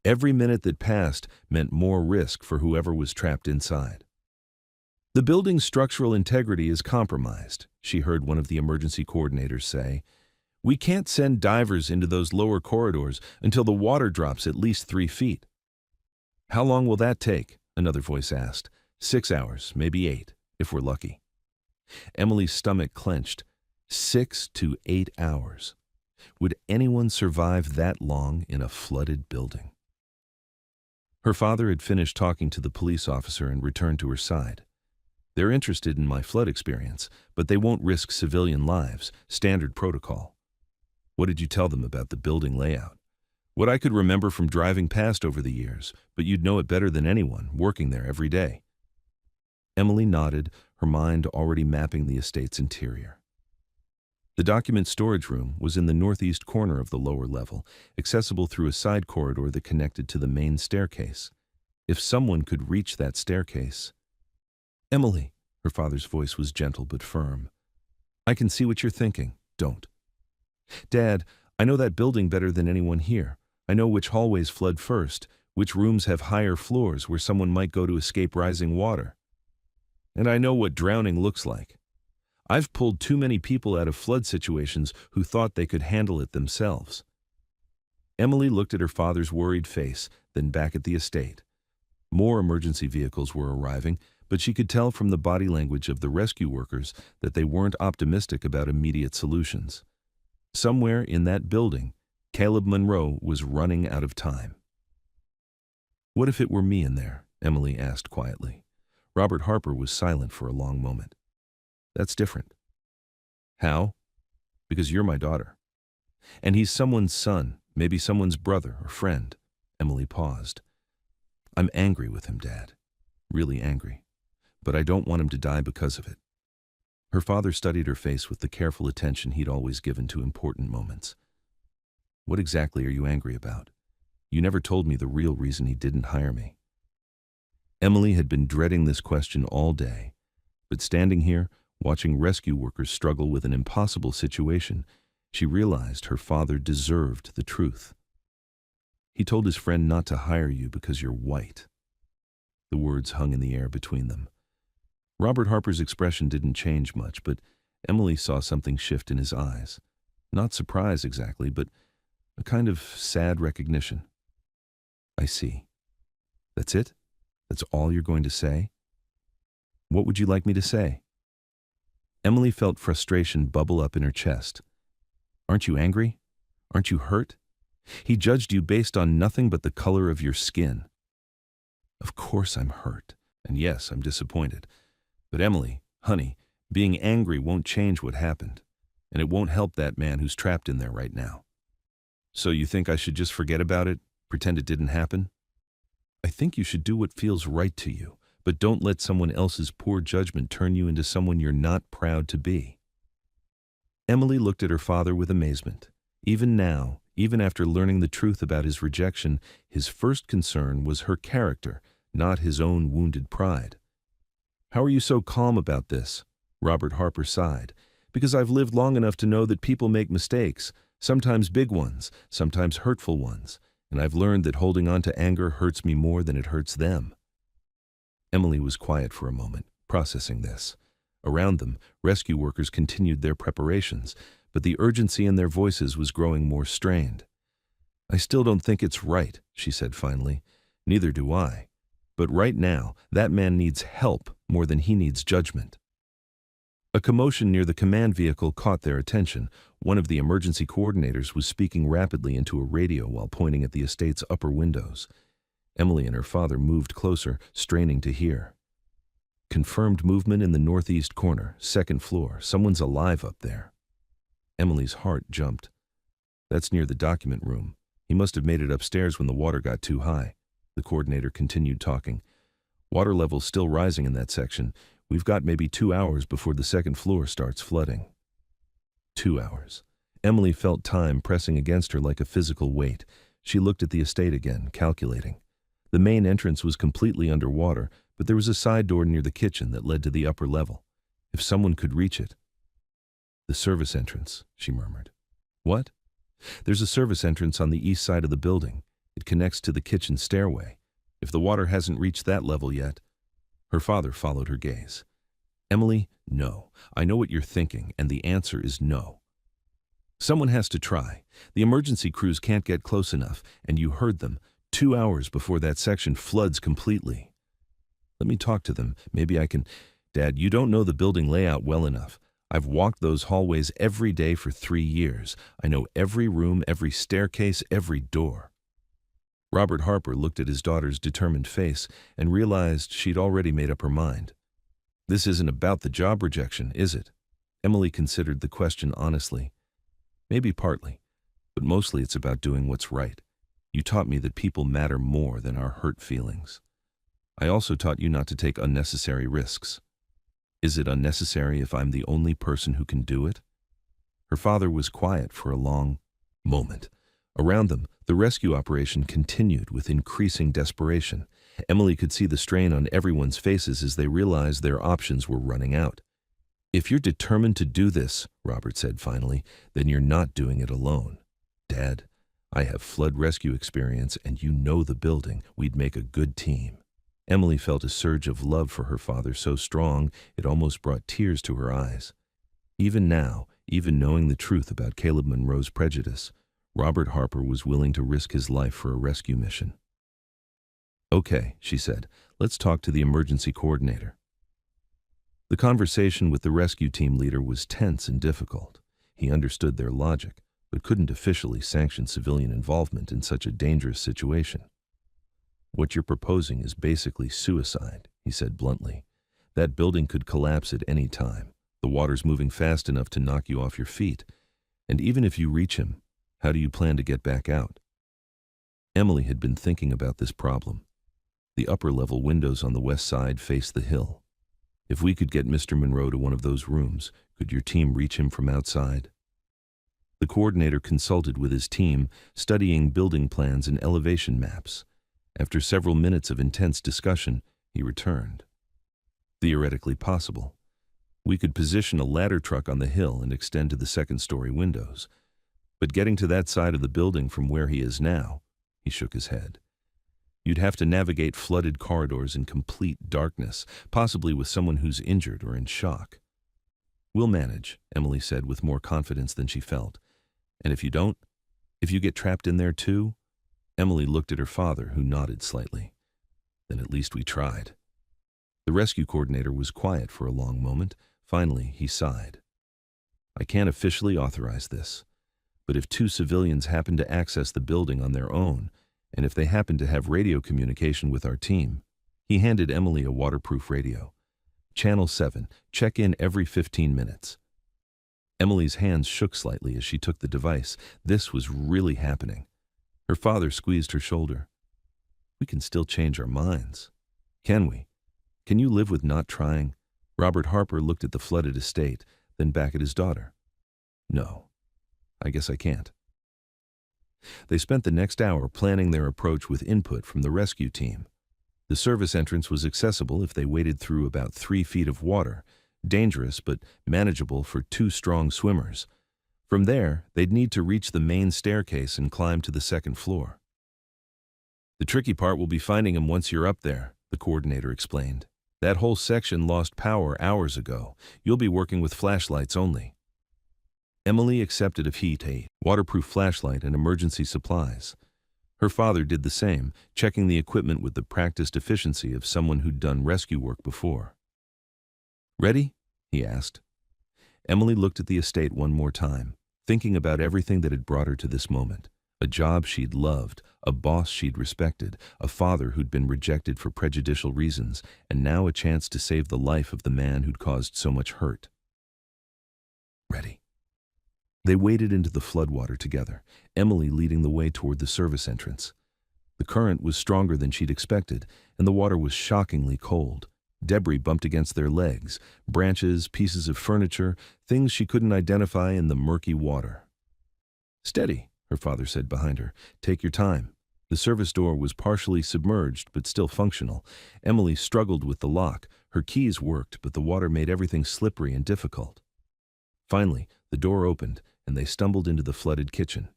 Every minute that passed meant more risk for whoever was trapped inside. "The building's structural integrity is compromised," she heard one of the emergency coordinators say. "We can't send divers into those lower corridors until the water drops at least 3 feet. "How long will that take?" another voice asked. 6 hours, maybe 8, if we're lucky. Emily's stomach clenched. 6 to 8 hours. Would anyone survive that long in a flooded building? Her father had finished talking to the police officer and returned to her side. "They're interested in my flood experience, but they won't risk civilian lives, standard protocol." "What did you tell them about the building layout?" "What I could remember from driving past over the years, but you'd know it better than anyone, working there every day." Emily nodded, her mind already mapping the estate's interior. The document storage room was in the northeast corner of the lower level, accessible through a side corridor that connected to the main staircase. If someone could reach that staircase... "Emily," her father's voice was gentle but firm, "I can see what you're thinking. Don't." "Dad, I know that building better than anyone here. I know which hallways flood first, which rooms have higher floors where someone might go to escape rising water. And I know what drowning looks like. I've pulled too many people out of flood situations who thought they could handle it themselves." Emily looked at her father's worried face, then back at the estate. More emergency vehicles were arriving, but she could tell from the body language of the rescue workers that they weren't optimistic about immediate solutions. Somewhere in that building, Caleb Monroe was running out of time. "What if it were me in there?" Emily asked quietly. Robert Harper was silent for a long moment. "That's different." "How?" "Because you're my daughter. And he's someone's son, maybe someone's brother or friend." Emily paused. I'm angry with him, Dad. Really angry. But I don't want him to die because of it. Her father studied her face with the careful attention he'd always given to important moments. What exactly are you angry about? You never told me the real reason he didn't hire me. Emily had been dreading this question all day, but standing here, watching rescue workers struggle with an impossible situation, she realized her father deserved the truth. He told his friend not to hire you because you're white. The words hung in the air between them. Robert Harper's expression didn't change much, but Emily saw something shift in his eyes. Not surprise exactly, but a kind of sad recognition. I see. That's it? That's all you're going to say? What would you like me to say? Emily felt frustration bubble up in her chest. Aren't you angry? Aren't you hurt? He judged you based on nothing but the color of your skin. Of course I'm hurt, and yes, I'm disappointed. But Emily, honey, being angry won't change what happened, and it won't help that man who's trapped in there right now. So you think I should just forget about it, pretend it didn't happen? I think you should do what feels right to you, but don't let someone else's poor judgment turn you into someone you're not proud to be. Emily looked at her father with amazement. Even now, even after learning the truth about his rejection, his first concern was her character, not his own wounded pride. How are you so calm about this? Robert Harper sighed. Because I've lived long enough to know that people make mistakes, sometimes big ones, sometimes hurtful ones, and I've learned that holding on to anger hurts me more than it hurts them. Emily was quiet for a moment, processing this. Around them, rescue workers continued their preparations, but the urgency in their voices was growing more strained. I still don't think it's right, she said finally. Neither do I. But right now, that man needs help more than he needs judgment. A commotion near the command vehicle caught their attention. One of the emergency coordinators was speaking rapidly into a radio while pointing at the estate's upper windows. Emily and her father moved closer, straining to hear. Confirmed movement in the northeast corner, second floor. Someone's alive up there. Emily's heart jumped. That's near the document room. He must have made it upstairs when the water got too high. The coordinator continued talking. Water level's still rising in that section. We've got maybe 2 hours before the second floor starts flooding. 2 hours. Emily felt time pressing against her like a physical weight. She looked at the estate again, calculating. The main entrance was completely underwater, but there was a side door near the kitchen that led to the upper level. If someone could reach it. The service entrance, she murmured. What? There's a service entrance on the east side of the building. It connects to the kitchen stairway. If the water hasn't reached that level yet. Her father followed her gaze. Emily, no. I know what you're thinking, and the answer is no. Someone has to try. The emergency crews can't get close enough, and you heard them, 2 hours before that section floods completely. Let me talk to them. Maybe I can... Dad, you don't know the building layout well enough. I've walked those hallways every day for 3 years. I know every room, every staircase, every door. Robert Harper looked at his daughter's determined face and realized she'd already made up her mind. This isn't about the job rejection, is it? Emily considered the question honestly. Maybe partly, but mostly it's about doing what's right. You taught me that people matter more than our hurt feelings. I also taught you not to take unnecessary risks. Is it unnecessary if I'm the only person who can do it? Her father was quiet for a long moment. Around them, the rescue operation continued with increasing desperation. Emily could see the strain on everyone's faces as they realized their options were running out. If you're determined to do this, Robert said finally, then you're not doing it alone. Dad, I have flood rescue experience and you know the building. We'd make a good team. Emily felt a surge of love for her father so strong it almost brought tears to her eyes. Even now, even knowing the truth about Caleb Monroe's prejudice, Robert Harper was willing to risk his life for a rescue mission. Okay, she said, let's talk to the emergency coordinator. The conversation with the rescue team leader was tense and difficult. He understood their logic, but couldn't officially sanction civilian involvement in such a dangerous situation. What you're proposing is basically suicide, he said bluntly. That building could collapse at any time. The water's moving fast enough to knock you off your feet. And even if you reach him, how do you plan to get back out? Emily had been thinking about this problem. The upper-level windows on the west side faced the hill. If we could get Mr. Monroe to one of those rooms, could your team reach him from outside? The coordinator consulted with his team, studying building plans and elevation maps. After several minutes of intense discussion, he returned. Theoretically possible. We could position a ladder truck on the hill and extend to the second-story windows. But getting to that side of the building from where he is now, he shook his head. You'd have to navigate flooded corridors in complete darkness, possibly with someone who's injured or in shock. We'll manage, Emily said with more confidence than she felt. And if you don't, if you get trapped in there too? Emily looked at her father, who nodded slightly. Then at least we tried. The rescue coordinator was quiet for a long moment. Finally, he sighed. I can't officially authorize this, but if 2 civilians happen to access the building on their own, and if they happen to have radio communication with our team, he handed Emily a waterproof radio. Channel 7, check in every 15 minutes. Emily's hands shook slightly as she took the device. This was really happening. Her father squeezed her shoulder. We can still change our minds. Can we? Can you live with not trying? Robert Harper looked at the flooded estate, then back at his daughter. No, I guess I can't. They spent the next hour planning their approach with input from the rescue team. The service entrance was accessible if they waded through about 3 feet of water, dangerous but manageable for 2 strong swimmers. From there, they'd need to reach the main staircase and climb to the second floor. The tricky part will be finding him once you're up there, the coordinator explained. That whole section lost power hours ago. You'll be working with flashlights only. Emily accepted a heat, waterproof flashlight, and emergency supplies. Her father did the same, checking the equipment with the practiced efficiency of someone who'd done rescue work before. Ready? He asked. Emily looked at the estate one more time, thinking about everything that had brought her to this moment. A job she'd loved, a boss she'd respected, a father who'd been rejected for prejudicial reasons, and now a chance to save the life of the man who'd caused so much hurt. Ready. They waded into the floodwater together, Emily leading the way toward the service entrance. The current was stronger than she'd expected, and the water was shockingly cold. Debris bumped against their legs, branches, pieces of furniture, things she couldn't identify in the murky water. Steady, her father said behind her. Take your time. The service door was partially submerged, but still functional. Emily struggled with the lock. Her keys worked, but the water made everything slippery and difficult. Finally, the door opened, and they stumbled into the flooded kitchen.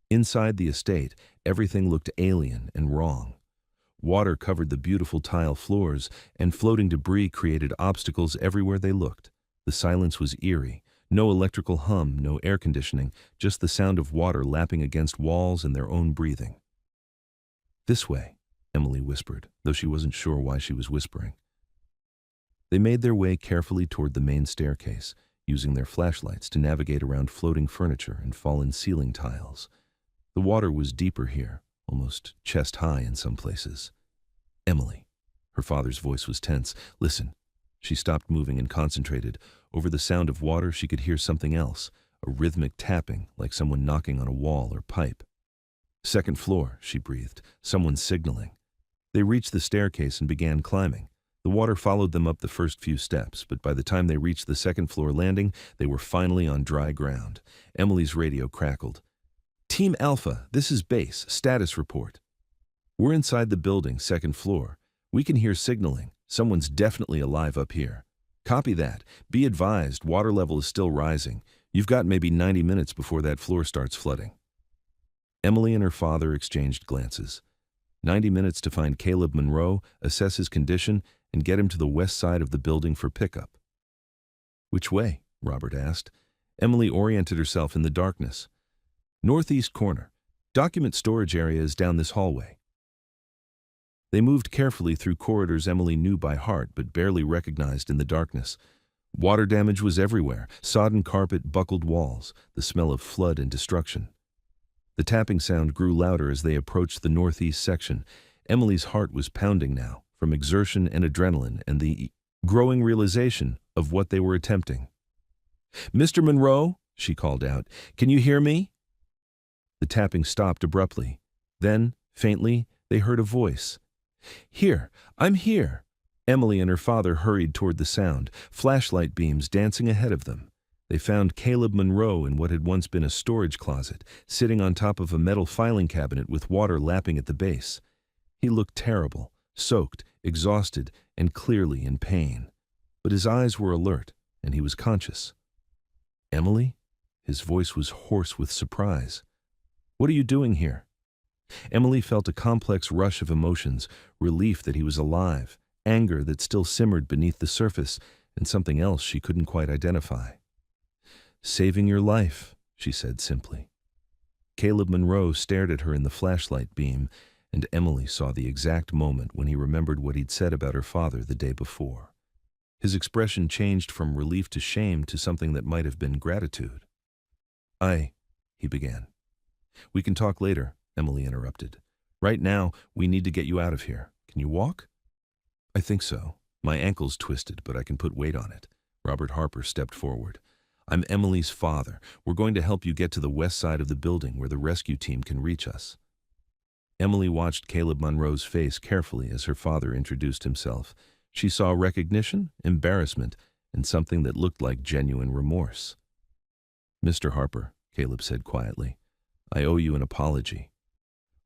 Inside the estate, everything looked alien and wrong. Water covered the beautiful tile floors, and floating debris created obstacles everywhere they looked. The silence was eerie. No electrical hum, no air conditioning, just the sound of water lapping against walls and their own breathing. This way, Emily whispered, though she wasn't sure why she was whispering. They made their way carefully toward the main staircase, using their flashlights to navigate around floating furniture and fallen ceiling tiles. The water was deeper here, almost chest-high in some places. Emily. Her father's voice was tense. Listen. She stopped moving and concentrated. Over the sound of water, she could hear something else, a rhythmic tapping, like someone knocking on a wall or pipe. Second floor, she breathed. Someone signaling. They reached the staircase and began climbing. The water followed them up the first few steps, but by the time they reached the second-floor landing, they were finally on dry ground. Emily's radio crackled. Team Alpha, this is base. Status report. We're inside the building, second floor. We can hear signaling. Someone's definitely alive up here. Copy that. Be advised, water level is still rising. You've got maybe 90 minutes before that floor starts flooding. Emily and her father exchanged glances. 90 minutes to find Caleb Monroe, assess his condition, and get him to the west side of the building for pickup. Which way? Robert asked. Emily oriented herself in the darkness. Northeast corner. Document storage area is down this hallway. They moved carefully through corridors Emily knew by heart but barely recognized in the darkness. Water damage was everywhere, sodden carpet, buckled walls, the smell of flood and destruction. The tapping sound grew louder as they approached the northeast section. Emily's heart was pounding now, from exertion and adrenaline and the growing realization of what they were attempting. Mr. Monroe, she called out, can you hear me? The tapping stopped abruptly. Then, faintly, they heard a voice. "Here, I'm here." Emily and her father hurried toward the sound, flashlight beams dancing ahead of them. They found Caleb Monroe in what had once been a storage closet, sitting on top of a metal filing cabinet with water lapping at the base. He looked terrible, soaked, exhausted, and clearly in pain. But his eyes were alert, and he was conscious. "Emily?" His voice was hoarse with surprise. "What are you doing here?" Emily felt a complex rush of emotions, relief that he was alive, anger that still simmered beneath the surface, and something else she couldn't quite identify. "Saving your life," she said simply. Caleb Monroe stared at her in the flashlight beam, and Emily saw the exact moment when he remembered what he'd said about her father the day before. His expression changed from relief to shame to something that might have been gratitude. He began. "We can talk later," Emily interrupted. "Right now, we need to get you out of here. Can you walk?" "I think so. My ankle's twisted, but I can put weight on it." Robert Harper stepped forward. "I'm Emily's father. We're going to help you get to the west side of the building where the rescue team can reach us." Emily watched Caleb Monroe's face carefully as her father introduced himself. She saw recognition, embarrassment, and something that looked like genuine remorse. "Mr. Harper," Caleb said quietly, "I owe you an apology."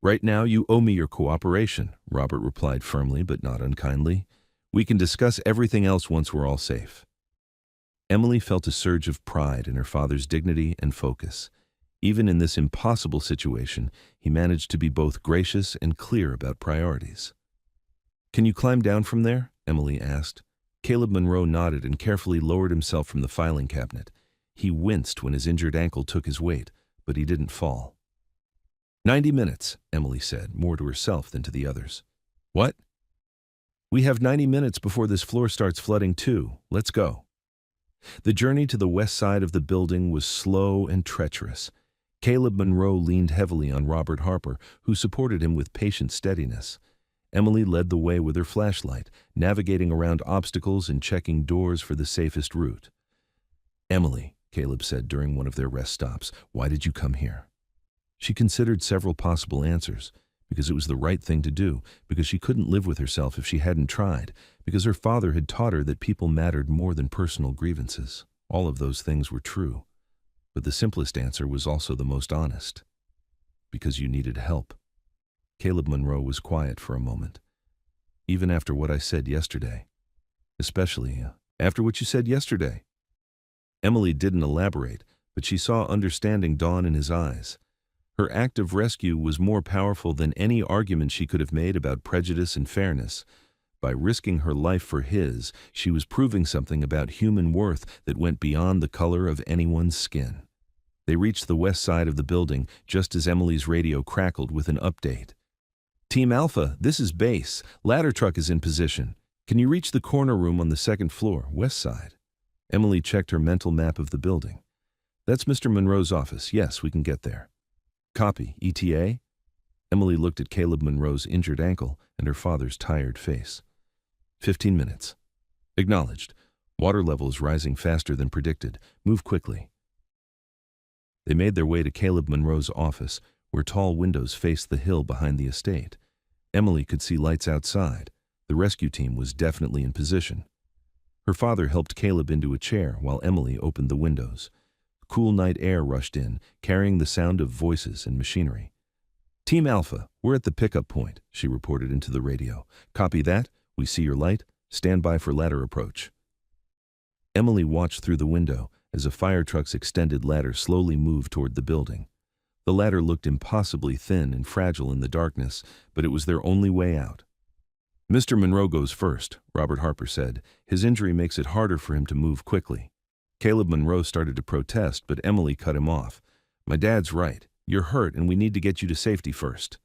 "Right now you owe me your cooperation," Robert replied firmly but not unkindly. "We can discuss everything else once we're all safe." Emily felt a surge of pride in her father's dignity and focus. Even in this impossible situation, he managed to be both gracious and clear about priorities. "Can you climb down from there?" Emily asked. Caleb Monroe nodded and carefully lowered himself from the filing cabinet. He winced when his injured ankle took his weight, but he didn't fall. 90 minutes, Emily said, more to herself than to the others. "What?" "We have 90 minutes before this floor starts flooding too. Let's go." The journey to the west side of the building was slow and treacherous. Caleb Monroe leaned heavily on Robert Harper, who supported him with patient steadiness. Emily led the way with her flashlight, navigating around obstacles and checking doors for the safest route. "Emily," Caleb said during one of their rest stops, "why did you come here?" She considered several possible answers, because it was the right thing to do, because she couldn't live with herself if she hadn't tried, because her father had taught her that people mattered more than personal grievances. All of those things were true. But the simplest answer was also the most honest. Because you needed help. Caleb Monroe was quiet for a moment. "Even after what I said yesterday. Especially after what you said yesterday." Emily didn't elaborate, but she saw understanding dawn in his eyes. Her act of rescue was more powerful than any argument she could have made about prejudice and fairness. By risking her life for his, she was proving something about human worth that went beyond the color of anyone's skin. They reached the west side of the building just as Emily's radio crackled with an update. "Team Alpha, this is base. Ladder truck is in position. Can you reach the corner room on the second floor, west side?" Emily checked her mental map of the building. "That's Mr. Monroe's office. Yes, we can get there." "Copy. ETA?" Emily looked at Caleb Monroe's injured ankle and her father's tired face. 15 minutes. Acknowledged. Water levels rising faster than predicted. Move quickly. They made their way to Caleb Monroe's office, where tall windows faced the hill behind the estate. Emily could see lights outside. The rescue team was definitely in position. Her father helped Caleb into a chair while Emily opened the windows. Cool night air rushed in, carrying the sound of voices and machinery. "Team Alpha, we're at the pickup point," she reported into the radio. "Copy that. We see your light. Stand by for ladder approach." Emily watched through the window as a fire truck's extended ladder slowly moved toward the building. The ladder looked impossibly thin and fragile in the darkness, but it was their only way out. "Mr. Monroe goes first," Robert Harper said. "His injury makes it harder for him to move quickly." Caleb Monroe started to protest, but Emily cut him off. "My dad's right. You're hurt and we need to get you to safety first."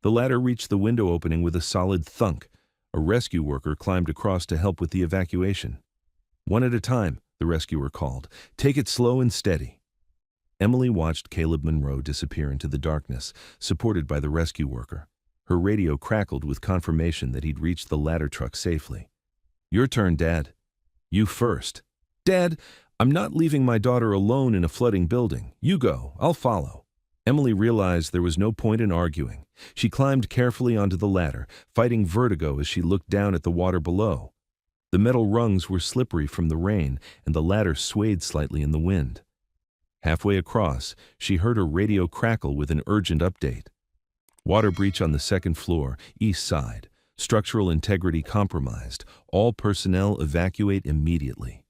The ladder reached the window opening with a solid thunk. A rescue worker climbed across to help with the evacuation. "One at a time," the rescuer called. "Take it slow and steady." Emily watched Caleb Monroe disappear into the darkness, supported by the rescue worker. Her radio crackled with confirmation that he'd reached the ladder truck safely. "Your turn, Dad." "You first." "Dad, I'm not leaving my daughter alone in a flooding building. You go, I'll follow." Emily realized there was no point in arguing. She climbed carefully onto the ladder, fighting vertigo as she looked down at the water below. The metal rungs were slippery from the rain, and the ladder swayed slightly in the wind. Halfway across, she heard a radio crackle with an urgent update. Water breach on the second floor, east side. Structural integrity compromised. All personnel evacuate immediately.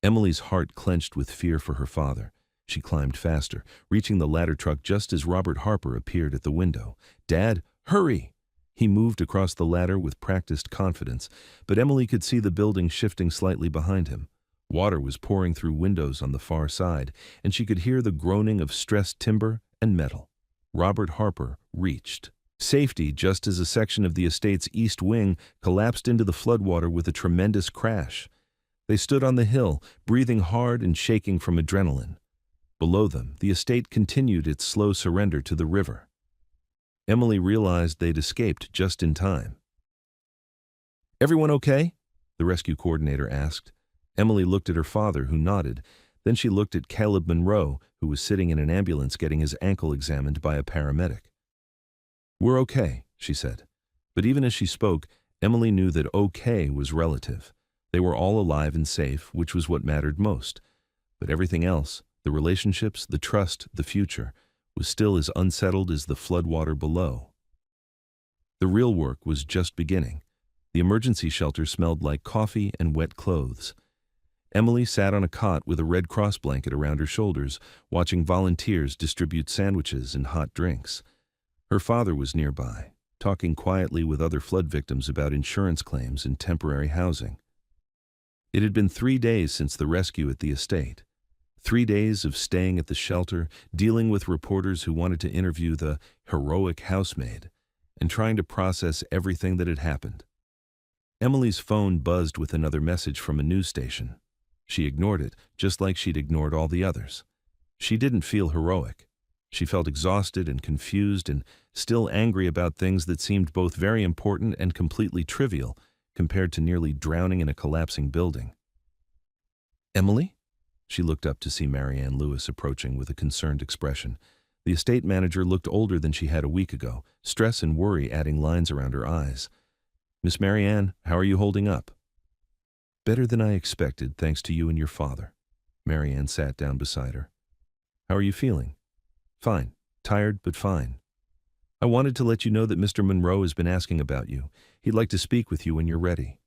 Emily's heart clenched with fear for her father. She climbed faster, reaching the ladder truck just as Robert Harper appeared at the window. "Dad, hurry!" He moved across the ladder with practiced confidence, but Emily could see the building shifting slightly behind him. Water was pouring through windows on the far side, and she could hear the groaning of stressed timber and metal. Robert Harper reached safety just as a section of the estate's east wing collapsed into the floodwater with a tremendous crash. They stood on the hill, breathing hard and shaking from adrenaline. Below them, the estate continued its slow surrender to the river. Emily realized they'd escaped just in time. "Everyone okay?" the rescue coordinator asked. Emily looked at her father, who nodded. Then she looked at Caleb Monroe, who was sitting in an ambulance getting his ankle examined by a paramedic. "We're okay," she said. But even as she spoke, Emily knew that okay was relative. They were all alive and safe, which was what mattered most. But everything else, the relationships, the trust, the future, was still as unsettled as the floodwater below. The real work was just beginning. The emergency shelter smelled like coffee and wet clothes. Emily sat on a cot with a Red Cross blanket around her shoulders, watching volunteers distribute sandwiches and hot drinks. Her father was nearby, talking quietly with other flood victims about insurance claims and temporary housing. It had been 3 days since the rescue at the estate. 3 days of staying at the shelter, dealing with reporters who wanted to interview the heroic housemaid, and trying to process everything that had happened. Emily's phone buzzed with another message from a news station. She ignored it, just like she'd ignored all the others. She didn't feel heroic. She felt exhausted and confused and still angry about things that seemed both very important and completely trivial compared to nearly drowning in a collapsing building. "Emily?" She looked up to see Marianne Lewis approaching with a concerned expression. The estate manager looked older than she had a week ago, stress and worry adding lines around her eyes. "Miss Marianne, how are you holding up?" "Better than I expected, thanks to you and your father." Marianne sat down beside her. "How are you feeling?" "Fine. Tired, but fine. I wanted to let you know that Mr. Monroe has been asking about you. He'd like to speak with you when you're ready."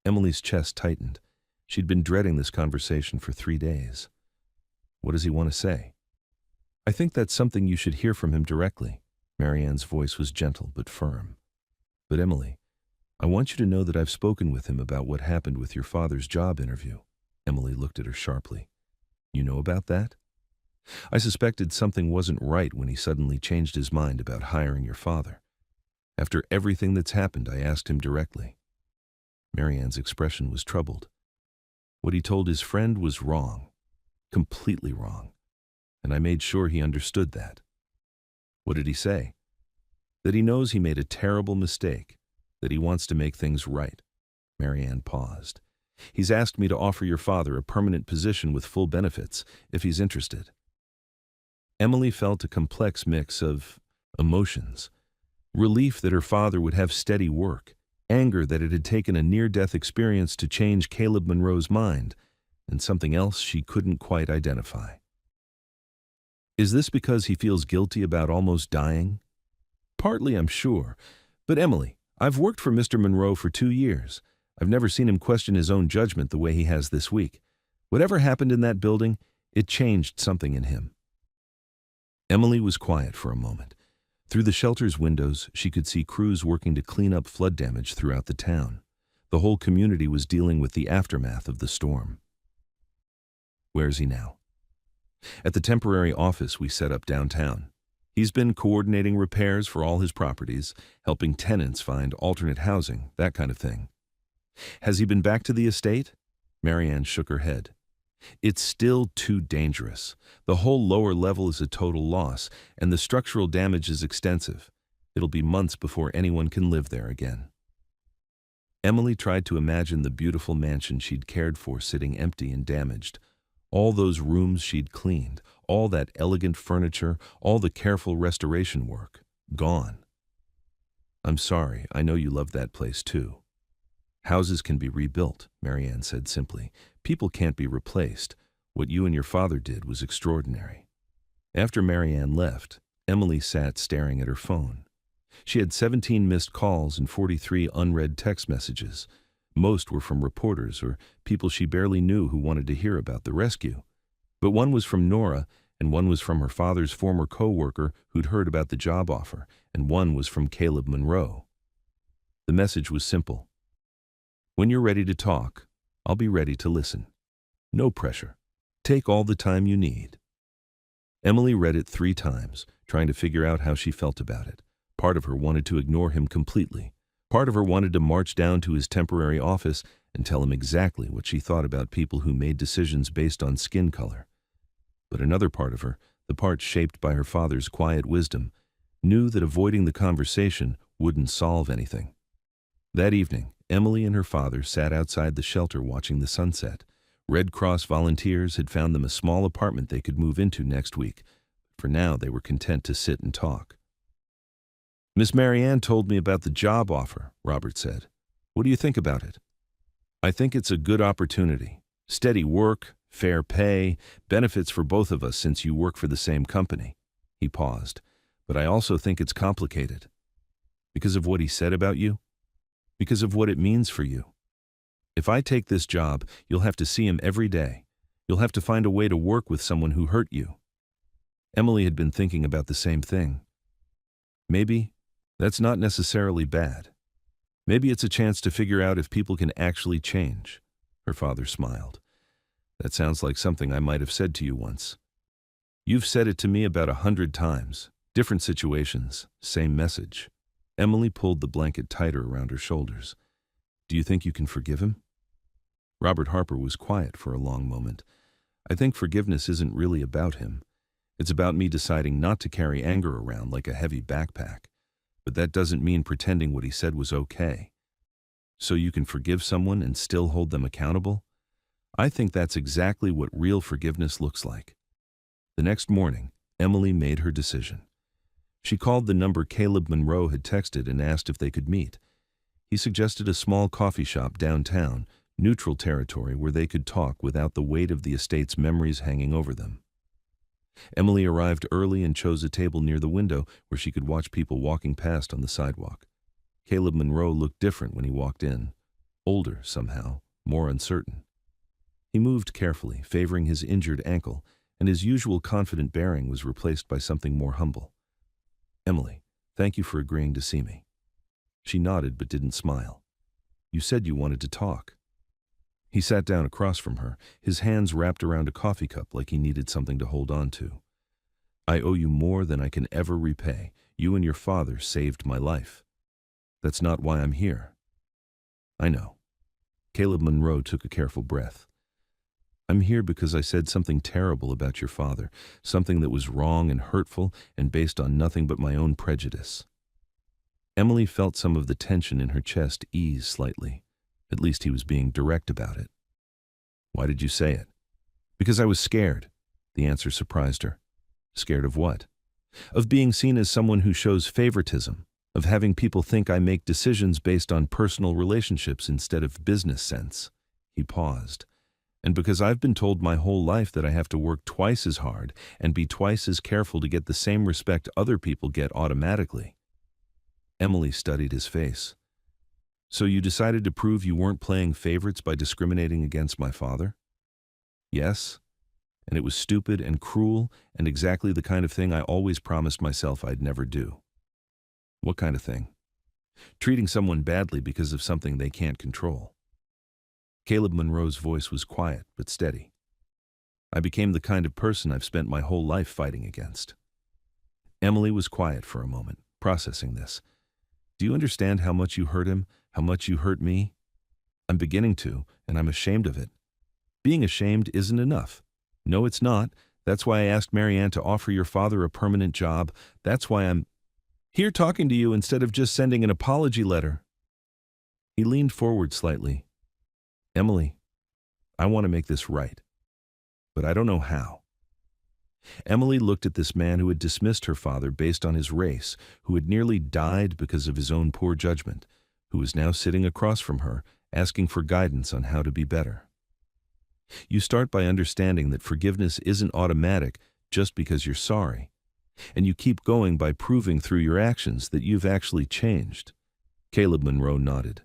Emily's chest tightened. She'd been dreading this conversation for 3 days. "What does he want to say?" "I think that's something you should hear from him directly." Marianne's voice was gentle but firm. "But Emily, I want you to know that I've spoken with him about what happened with your father's job interview." Emily looked at her sharply. "You know about that?" "I suspected something wasn't right when he suddenly changed his mind about hiring your father. After everything that's happened, I asked him directly." Marianne's expression was troubled. "What he told his friend was wrong, completely wrong, and I made sure he understood that." "What did he say?" "That he knows he made a terrible mistake, that he wants to make things right." Marianne paused. "He's asked me to offer your father a permanent position with full benefits, if he's interested." Emily felt a complex mix of emotions. Relief that her father would have steady work, anger that it had taken a near-death experience to change Caleb Monroe's mind, and something else she couldn't quite identify. "Is this because he feels guilty about almost dying?" "Partly, I'm sure. But Emily, I've worked for Mr. Monroe for 2 years. I've never seen him question his own judgment the way he has this week. Whatever happened in that building, it changed something in him." Emily was quiet for a moment. Through the shelter's windows, she could see crews working to clean up flood damage throughout the town. The whole community was dealing with the aftermath of the storm. "Where is he now?" "At the temporary office we set up downtown. He's been coordinating repairs for all his properties, helping tenants find alternate housing, that kind of thing." "Has he been back to the estate?" Marianne shook her head. "It's still too dangerous. The whole lower level is a total loss, and the structural damage is extensive. It'll be months before anyone can live there again." Emily tried to imagine the beautiful mansion she'd cared for sitting empty and damaged. All those rooms she'd cleaned, all that elegant furniture, all the careful restoration work, gone. I'm sorry, I know you loved that place too. Houses can be rebuilt, Marianne said simply. People can't be replaced. What you and your father did was extraordinary. After Marianne left, Emily sat staring at her phone. She had 17 missed calls and 43 unread text messages. Most were from reporters or people she barely knew who wanted to hear about the rescue. But one was from Nora, and one was from her father's former co-worker who'd heard about the job offer, and one was from Caleb Monroe. The message was simple. When you're ready to talk, I'll be ready to listen. No pressure. Take all the time you need. Emily read it 3 times, trying to figure out how she felt about it. Part of her wanted to ignore him completely. Part of her wanted to march down to his temporary office and tell him exactly what she thought about people who made decisions based on skin color. But another part of her, the part shaped by her father's quiet wisdom, knew that avoiding the conversation wouldn't solve anything. That evening, Emily and her father sat outside the shelter watching the sunset. Red Cross volunteers had found them a small apartment they could move into next week. For now, they were content to sit and talk. Miss Marianne told me about the job offer, Robert said. What do you think about it? I think it's a good opportunity. Steady work, fair pay, benefits for both of us since you work for the same company. He paused. But I also think it's complicated. Because of what he said about you? Because of what it means for you. If I take this job, you'll have to see him every day. You'll have to find a way to work with someone who hurt you. Emily had been thinking about the same thing. Maybe that's not necessarily bad. Maybe it's a chance to figure out if people can actually change. Her father smiled. That sounds like something I might have said to you once. You've said it to me about 100 times. Different situations, same message. Emily pulled the blanket tighter around her shoulders. Do you think you can forgive him? Robert Harper was quiet for a long moment. I think forgiveness isn't really about him. It's about me deciding not to carry anger around like a heavy backpack. But that doesn't mean pretending what he said was okay. So you can forgive someone and still hold them accountable? I think that's exactly what real forgiveness looks like. The next morning, Emily made her decision. She called the number Caleb Monroe had texted and asked if they could meet. He suggested a small coffee shop downtown, neutral territory where they could talk without the weight of the estate's memories hanging over them. Emily arrived early and chose a table near the window where she could watch people walking past on the sidewalk. Caleb Monroe looked different when he walked in. Older, somehow, more uncertain. He moved carefully, favoring his injured ankle, and his usual confident bearing was replaced by something more humble. Emily, thank you for agreeing to see me. She nodded but didn't smile. You said you wanted to talk. He sat down across from her, his hands wrapped around a coffee cup like he needed something to hold on to. I owe you more than I can ever repay. You and your father saved my life. That's not why I'm here. I know. Caleb Monroe took a careful breath. I'm here because I said something terrible about your father, something that was wrong and hurtful and based on nothing but my own prejudice. Emily felt some of the tension in her chest ease slightly. At least he was being direct about it. Why did you say it? Because I was scared. The answer surprised her. Scared of what? Of being seen as someone who shows favoritism, of having people think I make decisions based on personal relationships instead of business sense. He paused. And because I've been told my whole life that I have to work twice as hard and be twice as careful to get the same respect other people get automatically. Emily studied his face. So you decided to prove you weren't playing favorites by discriminating against my father? Yes. And it was stupid and cruel and exactly the kind of thing I always promised myself I'd never do. What kind of thing? Treating someone badly because of something they can't control. Caleb Monroe's voice was quiet but steady. I became the kind of person I've spent my whole life fighting against. Emily was quiet for a moment, processing this. Do you understand how much you hurt him, how much you hurt me? I'm beginning to, and I'm ashamed of it. Being ashamed isn't enough. No, it's not. That's why I asked Marianne to offer your father a permanent job. That's why I'm here talking to you instead of just sending an apology letter. He leaned forward slightly. Emily, I want to make this right. but I don't know how." Emily looked at this man who had dismissed her father based on his race, who had nearly died because of his own poor judgment, who was now sitting across from her, asking for guidance on how to be better. You start by understanding that forgiveness isn't automatic just because you're sorry, and you keep going by proving through your actions that you've actually changed. Caleb Monroe nodded.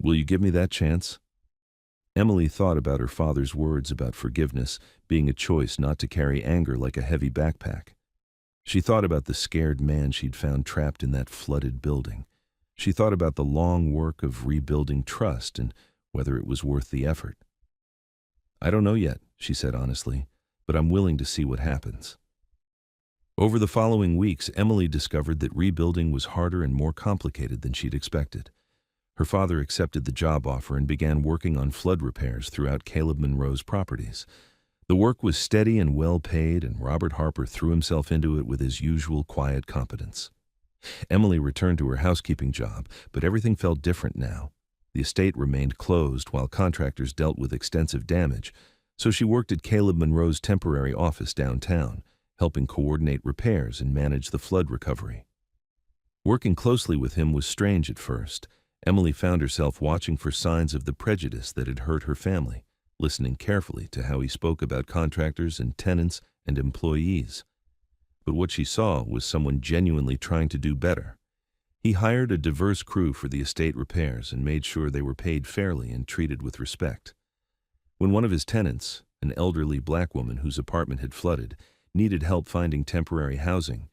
"Will you give me that chance?" Emily thought about her father's words about forgiveness being a choice not to carry anger like a heavy backpack. She thought about the scared man she'd found trapped in that flooded building. She thought about the long work of rebuilding trust and whether it was worth the effort. "I don't know yet," she said honestly, "but I'm willing to see what happens." Over the following weeks, Emily discovered that rebuilding was harder and more complicated than she'd expected. Her father accepted the job offer and began working on flood repairs throughout Caleb Monroe's properties. The work was steady and well paid, and Robert Harper threw himself into it with his usual quiet competence. Emily returned to her housekeeping job, but everything felt different now. The estate remained closed while contractors dealt with extensive damage, so she worked at Caleb Monroe's temporary office downtown, helping coordinate repairs and manage the flood recovery. Working closely with him was strange at first. Emily found herself watching for signs of the prejudice that had hurt her family, listening carefully to how he spoke about contractors and tenants and employees. But what she saw was someone genuinely trying to do better. He hired a diverse crew for the estate repairs and made sure they were paid fairly and treated with respect. When one of his tenants, an elderly black woman whose apartment had flooded, needed help finding temporary housing,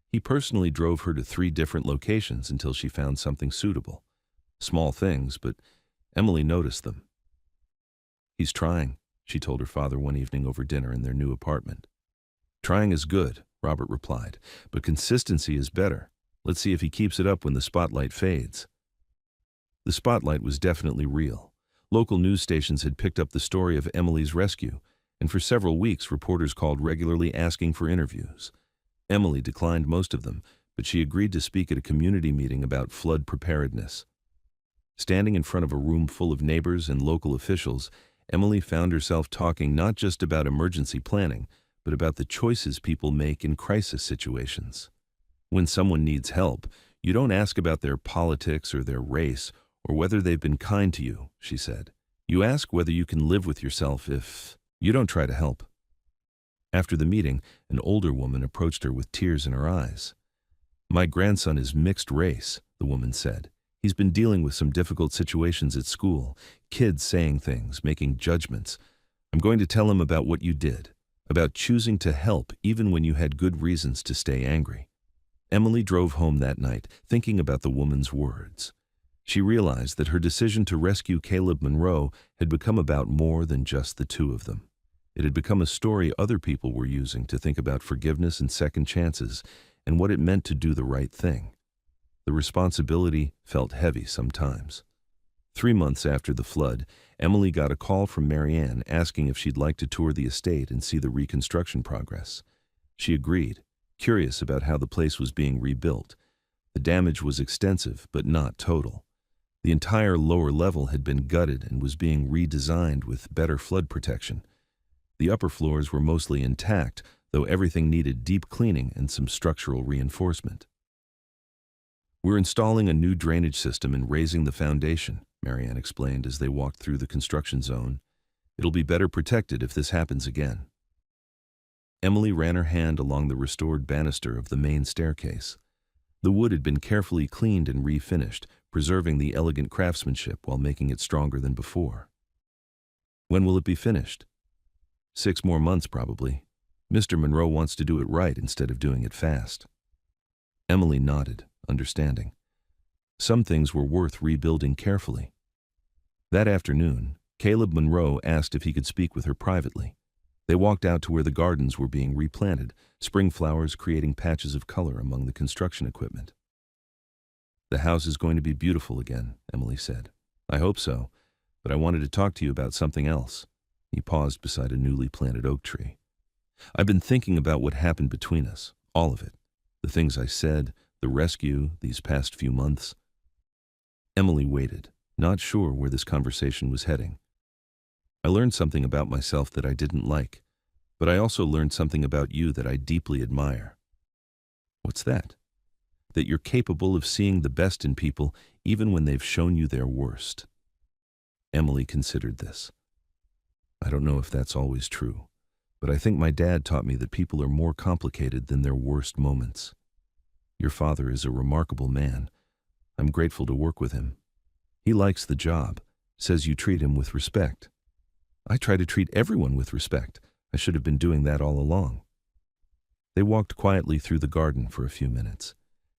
he personally drove her to 3 different locations until she found something suitable. Small things, but Emily noticed them. "He's trying," she told her father one evening over dinner in their new apartment. "Trying is good," Robert replied, "but consistency is better. Let's see if he keeps it up when the spotlight fades." The spotlight was definitely real. Local news stations had picked up the story of Emily's rescue, and for several weeks reporters called regularly asking for interviews. Emily declined most of them, but she agreed to speak at a community meeting about flood preparedness. Standing in front of a room full of neighbors and local officials, Emily found herself talking not just about emergency planning, but about the choices people make in crisis situations. When someone needs help, you don't ask about their politics or their race or whether they've been kind to you, she said. You ask whether you can live with yourself if you don't try to help. After the meeting, an older woman approached her with tears in her eyes. "My grandson is mixed race," the woman said. "He's been dealing with some difficult situations at school, kids saying things, making judgments. I'm going to tell him about what you did, about choosing to help even when you had good reasons to stay angry." Emily drove home that night, thinking about the woman's words. She realized that her decision to rescue Caleb Monroe had become about more than just the two of them. It had become a story other people were using to think about forgiveness and second chances and what it meant to do the right thing. The responsibility felt heavy sometimes. 3 months after the flood, Emily got a call from Marianne asking if she'd like to tour the estate and see the reconstruction progress. She agreed, curious about how the place was being rebuilt. The damage was extensive, but not total. The entire lower level had been gutted and was being redesigned with better flood protection. The upper floors were mostly intact, though everything needed deep cleaning and some structural reinforcement. "We're installing a new drainage system and raising the foundation," Marianne explained as they walked through the construction zone. "It'll be better protected if this happens again." Emily ran her hand along the restored banister of the main staircase. The wood had been carefully cleaned and refinished, preserving the elegant craftsmanship while making it stronger than before. "When will it be finished?" 6 more months, probably. Mr. Monroe wants to do it right instead of doing it fast." Emily nodded, understanding. Some things were worth rebuilding carefully. That afternoon, Caleb Monroe asked if he could speak with her privately. They walked out to where the gardens were being replanted, spring flowers creating patches of color among the construction equipment. "The house is going to be beautiful again," Emily said. "I hope so, but I wanted to talk to you about something else." He paused beside a newly planted oak tree. "I've been thinking about what happened between us, all of it. The things I said, the rescue, these past few months." Emily waited, not sure where this conversation was heading. I learned something about myself that I didn't like, but I also learned something about you that I deeply admire. What's that? That you're capable of seeing the best in people even when they've shown you their worst. Emily considered this. I don't know if that's always true, but I think my dad taught me that people are more complicated than their worst moments. Your father is a remarkable man. I'm grateful to work with him. He likes the job, says you treat him with respect. I try to treat everyone with respect. I should have been doing that all along. They walked quietly through the garden for a few minutes.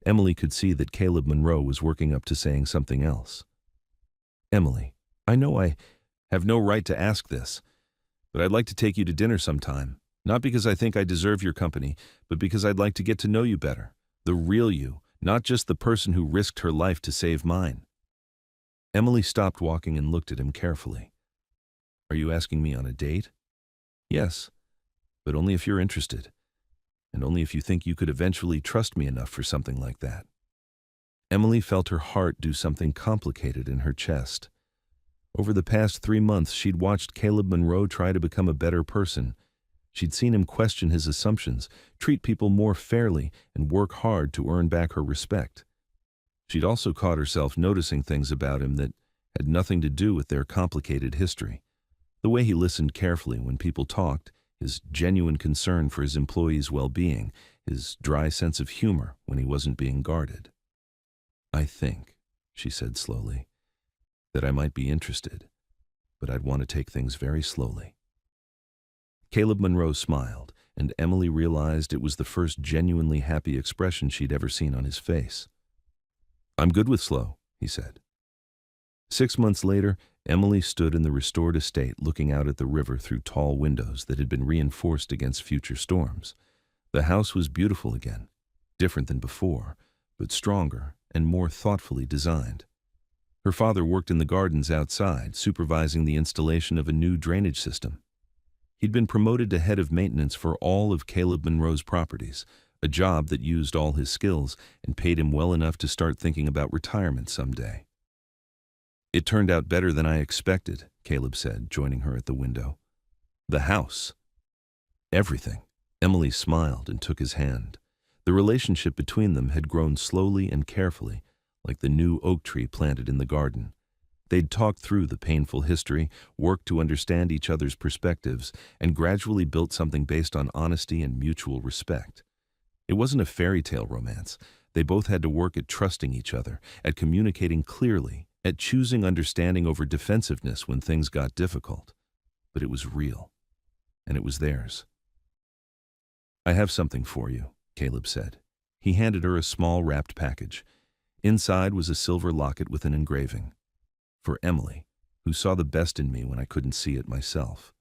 Emily could see that Caleb Monroe was working up to saying something else. Emily, I know I have no right to ask this, but I'd like to take you to dinner sometime. Not because I think I deserve your company, but because I'd like to get to know you better. The real you, not just the person who risked her life to save mine. Emily stopped walking and looked at him carefully. Are you asking me on a date? Yes, but only if you're interested, and only if you think you could eventually trust me enough for something like that. Emily felt her heart do something complicated in her chest. Over the past 3 months, she'd watched Caleb Monroe try to become a better person. She'd seen him question his assumptions, treat people more fairly, and work hard to earn back her respect. She'd also caught herself noticing things about him that had nothing to do with their complicated history. The way he listened carefully when people talked, his genuine concern for his employees' well-being, his dry sense of humor when he wasn't being guarded. I think, she said slowly, that I might be interested, but I'd want to take things very slowly. Caleb Monroe smiled, and Emily realized it was the first genuinely happy expression she'd ever seen on his face. I'm good with slow, he said. 6 months later, Emily stood in the restored estate looking out at the river through tall windows that had been reinforced against future storms. The house was beautiful again, different than before, but stronger and more thoughtfully designed. Her father worked in the gardens outside, supervising the installation of a new drainage system. He'd been promoted to head of maintenance for all of Caleb Monroe's properties, a job that used all his skills and paid him well enough to start thinking about retirement someday. It turned out better than I expected, Caleb said, joining her at the window. The house. Everything. Emily smiled and took his hand. The relationship between them had grown slowly and carefully, like the new oak tree planted in the garden. They'd talked through the painful history, worked to understand each other's perspectives, and gradually built something based on honesty and mutual respect. It wasn't a fairy tale romance. They both had to work at trusting each other, at communicating clearly, at choosing understanding over defensiveness when things got difficult. But it was real, and it was theirs. I have something for you, Caleb said. He handed her a small wrapped package. Inside was a silver locket with an engraving. For Emily, who saw the best in me when I couldn't see it myself.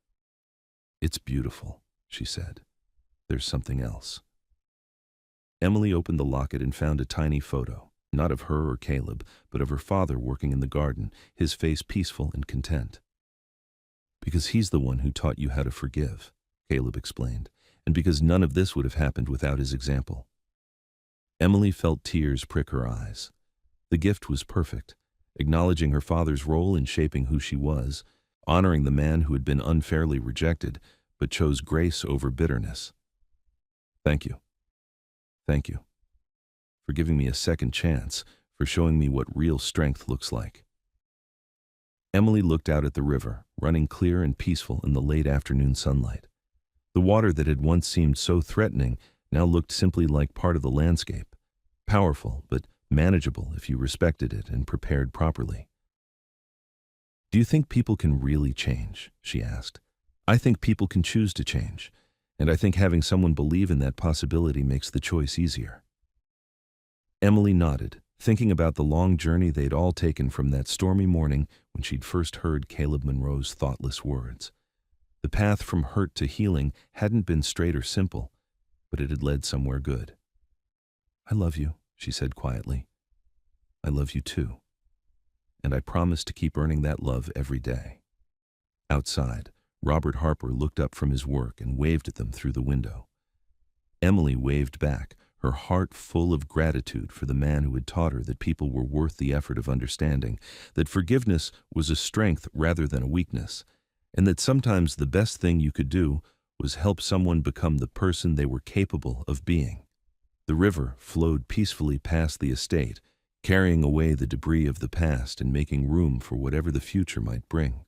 It's beautiful, she said. There's something else. Emily opened the locket and found a tiny photo, not of her or Caleb, but of her father working in the garden, his face peaceful and content. Because he's the one who taught you how to forgive, Caleb explained, and because none of this would have happened without his example. Emily felt tears prick her eyes. The gift was perfect, acknowledging her father's role in shaping who she was, honoring the man who had been unfairly rejected, but chose grace over bitterness. Thank you. Thank you. For giving me a second chance, for showing me what real strength looks like. Emily looked out at the river, running clear and peaceful in the late afternoon sunlight. The water that had once seemed so threatening now looked simply like part of the landscape, powerful but manageable if you respected it and prepared properly. Do you think people can really change? She asked. I think people can choose to change, and I think having someone believe in that possibility makes the choice easier. Emily nodded, thinking about the long journey they'd all taken from that stormy morning when she'd first heard Caleb Monroe's thoughtless words. The path from hurt to healing hadn't been straight or simple, but it had led somewhere good. I love you, she said quietly. I love you too. And I promise to keep earning that love every day. Outside, Robert Harper looked up from his work and waved at them through the window. Emily waved back, her heart full of gratitude for the man who had taught her that people were worth the effort of understanding, that forgiveness was a strength rather than a weakness, and that sometimes the best thing you could do was help someone become the person they were capable of being. The river flowed peacefully past the estate, carrying away the debris of the past and making room for whatever the future might bring.